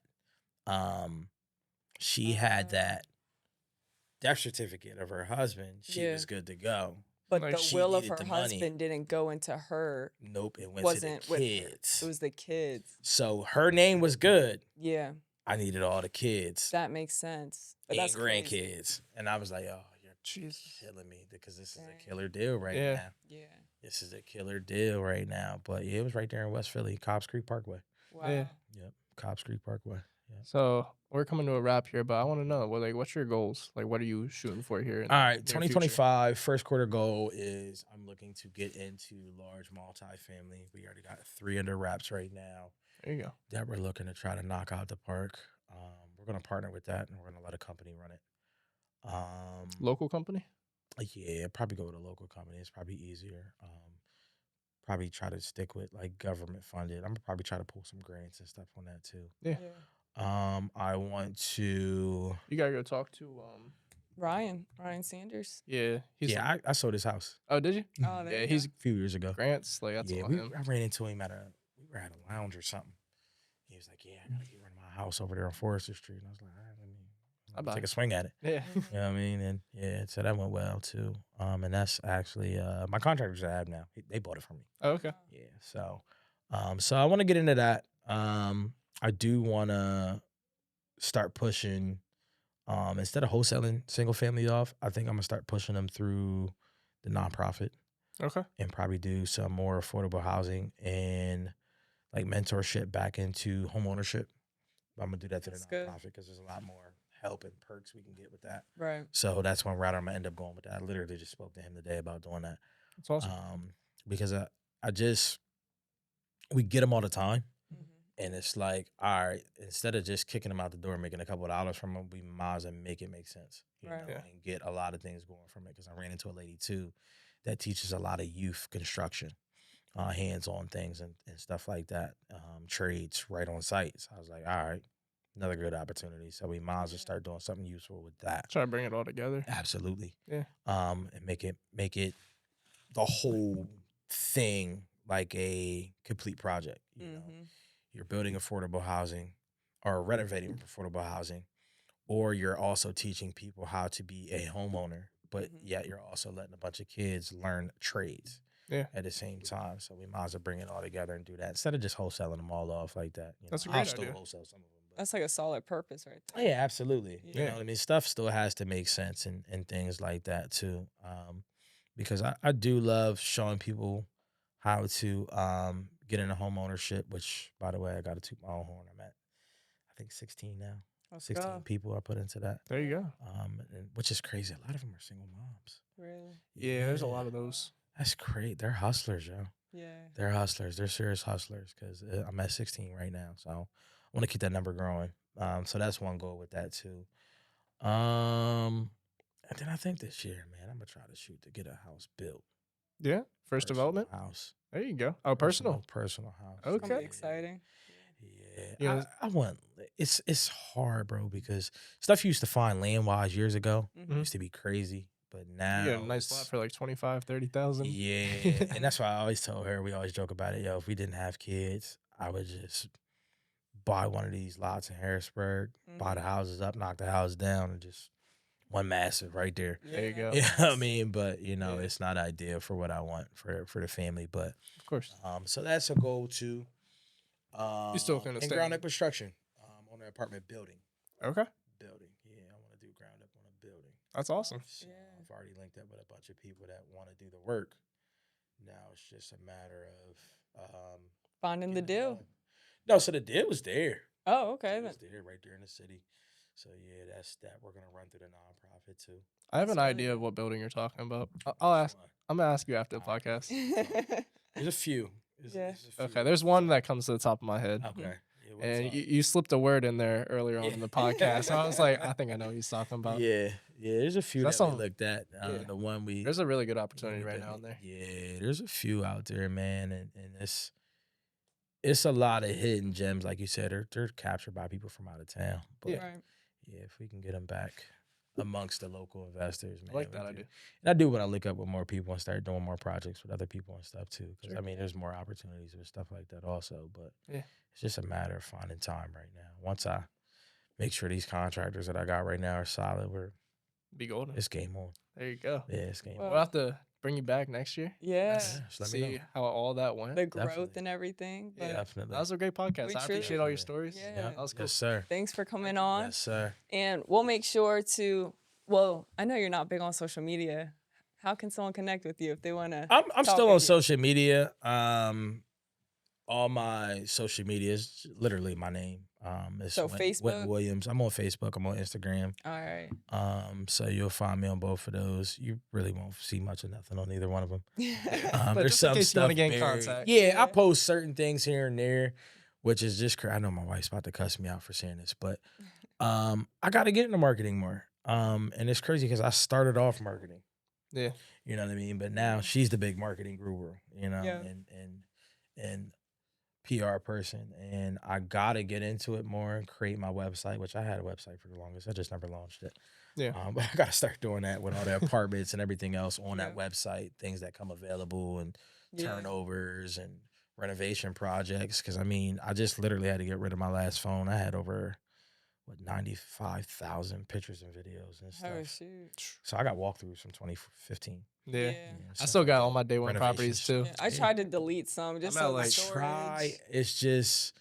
S2: death certificate of her husband, she
S3: Yeah.
S2: was good to go.
S3: But
S1: Like,
S3: the
S2: she
S3: will of
S2: needed
S3: her
S2: the money.
S3: husband didn't go into her.
S2: Nope, it went to the
S3: Wasn't with her.
S2: kids.
S3: It was the kids.
S2: So her name was good.
S3: Yeah,
S2: I needed all the kids
S3: that makes sense. But
S2: and
S3: that's crazy.
S2: grandkids. And I was like, oh, you're
S1: Jesus.
S2: killing me because this is
S3: Dang.
S2: a killer deal right
S1: Yeah.
S2: now.
S3: Yeah.
S2: This is a killer deal right now. But yeah, it was right there in West Philly, Cobbs Creek Parkway.
S3: Wow.
S1: Yeah.
S2: Yep, Cobbs Creek Parkway. Yep.
S1: So we're coming to a wrap here, but I want to know, well, like, what's your goals? Like, what are you shooting for here? In
S2: All
S1: the
S2: right,
S1: near future?
S2: 2025, first quarter goal is I'm looking to get into large multifamily. We already got 3 under wraps right now
S1: There you go.
S2: that we're looking to try to knock out the park. We're going to partner with that, and we're going to let a company run it.
S1: Local company?
S2: Yeah, probably go with a local company. It's probably easier. Probably try to stick with like government funded. I'm gonna probably try to pull some grants and stuff on that too.
S1: Yeah.
S2: I want to.
S1: You gotta go talk to
S3: Ryan Sanders.
S1: Yeah.
S2: Yeah, I sold his house
S1: Oh, did you?
S3: Oh, there
S1: Yeah,
S3: you
S1: he's
S2: a few years ago.
S1: grants. Like, that's
S2: Yeah,
S1: all him.
S2: I ran into him we were at a lounge or something. He was like, "Yeah, I gotta get rid of my house over there on Forester Street." And I was like, "All right, let me take a swing at it."
S1: Yeah.
S3: go.
S2: You know what I mean? And yeah, so that went well too. And that's actually my contractors I have now. They bought it from me.
S1: Oh, okay.
S2: Yeah. So I want to get into that. I do want to start pushing. Instead of wholesaling single family off, I think I'm gonna start pushing them through the nonprofit
S1: Okay.
S2: and probably do some more affordable housing and like mentorship back into home ownership. I'm gonna do that through
S3: That's
S2: the
S3: good.
S2: nonprofit because there's a lot more help and perks we can get with that.
S3: Right.
S2: So that's one route I'm gonna end up going with that. I literally just spoke to him today about doing that.
S1: That's awesome.
S2: Because we get them all the time.
S3: Mhm.
S2: And it's like, all right, instead of just kicking them out the door and making a couple of dollars from them, we might as well make it make sense,
S3: Right.
S1: Yeah.
S2: and get a lot of things going from it. Because I ran into a lady too that teaches a lot of youth construction, hands-on things and stuff like that, trades right on site. So I was like, all right, another good opportunity. So we might as well start doing something useful with that.
S1: Try to bring it all together.
S2: Absolutely.
S1: Yeah.
S2: And make it the whole thing like a complete project. You know,
S3: Mhm.
S2: you're building affordable housing or renovating affordable housing, or you're also teaching people how to be a homeowner, but
S3: Mhm.
S2: yet you're also letting a bunch of kids learn trades
S1: Yeah.
S2: at the same time. So we might as well bring it all together and do that instead of just wholesaling them all off like that. You
S1: That's a
S2: know, I'll
S1: great
S2: still
S1: idea.
S2: wholesale some of them. But
S3: That's like a solid purpose right there.
S2: yeah, absolutely. You
S3: Yeah.
S2: know what I mean? Stuff still has to make sense and things like that too. Because I do love showing people how to get into home ownership, which by the way, I got to toot my own horn. I'm at I think 16 now.
S3: Let's
S2: 16
S3: go.
S2: people I put into that.
S1: There you go.
S2: And, which is crazy. A lot of them are single moms.
S3: Really?
S1: Yeah, there's a lot of those.
S2: That's great. They're hustlers, yo.
S3: Yeah.
S2: They're hustlers. They're serious hustlers because I'm at 16 right now. So I want to keep that number growing. So that's one goal with that too. And then I think this year, man, I'm going to try to shoot to get a house built.
S1: Yeah. First
S2: Personal
S1: development.
S2: house.
S1: There you go. Oh, personal.
S2: Personal house.
S3: It's gonna
S1: Okay.
S3: be exciting.
S2: Yeah,
S1: You know,
S2: I want. It's hard, bro, because stuff you used to find land wise years ago
S3: Mhm.
S2: used to be crazy, but now
S1: You get a nice
S2: it's-
S1: lot for like 25, 30,000.
S2: Yeah, and that's why I always told her. We always joke about it. Yo, if we didn't have kids, I would just buy one of these lots in Harrisburg, buy the houses up, knock the house down, and just one massive right there.
S1: There you go.
S2: You know what I mean? But you know,
S3: Yeah.
S2: it's not ideal for what I want for the family. But
S1: Of course.
S2: so that's a goal too.
S1: You still gonna
S2: and
S1: stay
S2: ground
S1: on-
S2: up construction on an apartment building.
S1: Okay.
S2: Building, yeah, I want to do ground up on a building.
S1: That's awesome.
S2: So
S3: Yeah.
S2: I've already linked up with a bunch of people that want to do the work. Now it's just a matter of
S3: Finding the
S2: getting it
S3: deal.
S2: done. No, so the deal was there.
S3: Oh, okay.
S2: It
S3: Then.
S2: was there right there in the city. So yeah, that's that. We're gonna run through the nonprofit too.
S1: I have an
S3: That's
S1: idea
S3: good.
S1: of what building you're talking about. I'll ask.
S2: Fun.
S1: I'm gonna ask you after the
S2: Alright.
S1: podcast.
S2: There's a few.
S3: Yeah.
S2: There's a few.
S1: Okay. There's one that comes to the top of my head.
S2: Okay. Yeah, what's
S1: And
S2: up?
S1: you slipped a word in there earlier on in the podcast. So I was like, I think I know what he's talking about.
S2: Yeah, there's a few
S1: That's
S2: that we
S1: all-
S2: looked at.
S1: yeah.
S2: The one we
S1: There's a really good opportunity right now in there.
S2: Yeah, there's a few out there, man, and it's a lot of hidden gems, like you said. They're captured by people from out of town. But
S1: Yeah.
S3: Right.
S2: yeah, if we can get them back amongst the local investors, man,
S1: I like
S2: we
S1: that
S2: do.
S1: idea.
S2: And I do want to link up with more people and start doing more projects with other people and stuff too. Because
S1: Sure.
S2: I mean, there's more opportunities with stuff like that also. But
S1: Yeah.
S2: it's just a matter of finding time right now. Once I make sure these contractors that I got right now are solid,
S1: Be golden.
S2: it's game on.
S1: There you go.
S2: Yeah, it's game
S3: Well,
S2: on.
S1: We'll have to bring you back next year.
S3: Yeah.
S2: Just let me
S1: See
S2: know.
S1: how all that went.
S3: The growth
S2: Definitely.
S3: and everything. But
S2: Definitely.
S1: That was a great podcast.
S3: We
S1: I
S3: truly-
S1: appreciate all your
S2: Definitely.
S1: stories.
S3: Yeah.
S1: That was cool.
S2: Yes, sir.
S3: thanks for coming on.
S2: Yes, sir.
S3: And we'll make sure to, well, I know you're not big on social media. How can someone connect with you if they want to?
S2: I'm still on social media. All my social media is literally my name. It's
S3: So
S2: Wynton
S3: Facebook?
S2: Williams. I'm on Facebook. I'm on Instagram.
S3: All right.
S2: So you'll find me on both of those. You really won't see much of nothing on either one of them.
S1: But
S2: There's
S1: just in
S2: some
S1: case you wanna
S2: stuff.
S1: get in
S2: buried.
S1: contact.
S2: Yeah,
S3: Yeah.
S2: I post certain things here and there, which is just I know my wife's about to cuss me out for saying this, but I got to get into marketing more. And it's crazy because I started off marketing.
S1: Yeah.
S2: You know what I mean? But now she's the big marketing guru, you know,
S3: Yeah.
S2: and PR person. And I got to get into it more and create my website, which I had a website for the longest. I just never launched it.
S1: Yeah.
S2: But I got to start doing that with all the apartments and everything else on that
S3: Yeah.
S2: website, things that come available and
S3: Yeah.
S2: turnovers and renovation projects. Because, I mean, I just literally had to get rid of my last phone. I had over 95,000 pictures and videos and stuff.
S3: Oh, shoot.
S2: So I got walkthroughs from 2015.
S1: Yeah.
S3: Yeah.
S2: Yeah,
S1: I
S2: so
S1: still got all my day one properties
S2: renovations.
S1: too.
S3: Yeah, I tried to delete some just
S1: I'm at,
S3: so the
S1: like,
S3: storage.
S2: Try. It's just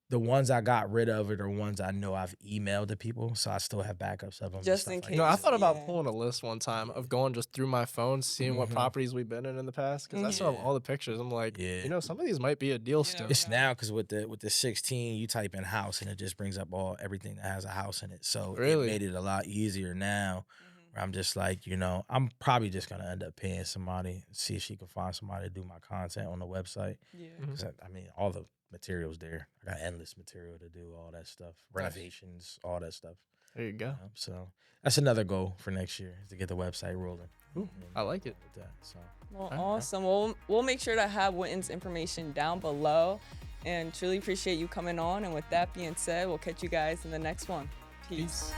S2: the ones I got rid of are the ones I know I've emailed to people, so I still have backups of them.
S3: Just in
S1: You know, I
S3: case.
S1: thought about
S3: Yeah.
S1: pulling a list one time of going just through my phone, seeing what
S2: Mhm.
S1: properties we've been in the past, because I still have
S2: Yeah.
S1: all the pictures. I'm like,
S2: Yeah.
S1: you know, some of these might be a deal
S3: You
S1: still.
S3: never
S2: It's
S3: know.
S2: now because with the 16, you type in house and it just brings up everything that has a house in it. So
S1: Really?
S2: it made it a lot easier now.
S3: Mhm.
S2: Where I'm just like, you know, I'm probably just gonna end up paying somebody, see if she can find somebody to do my content on the website.
S3: Yeah.
S1: Mhm.
S2: 'Cause I mean, all the materials there. I got endless material to do all that stuff, renovations, all that stuff.
S1: There you go.
S2: So that's another goal for next year is to get the website rolling.
S1: Ooh,
S2: And
S1: I like it.
S2: with that. So
S3: Well,
S2: Okay.
S3: awesome. We'll make sure to have Wynton's information down below, and truly appreciate you coming on. And with that being said, we'll catch you guys in the next one. Peace.
S1: Peace.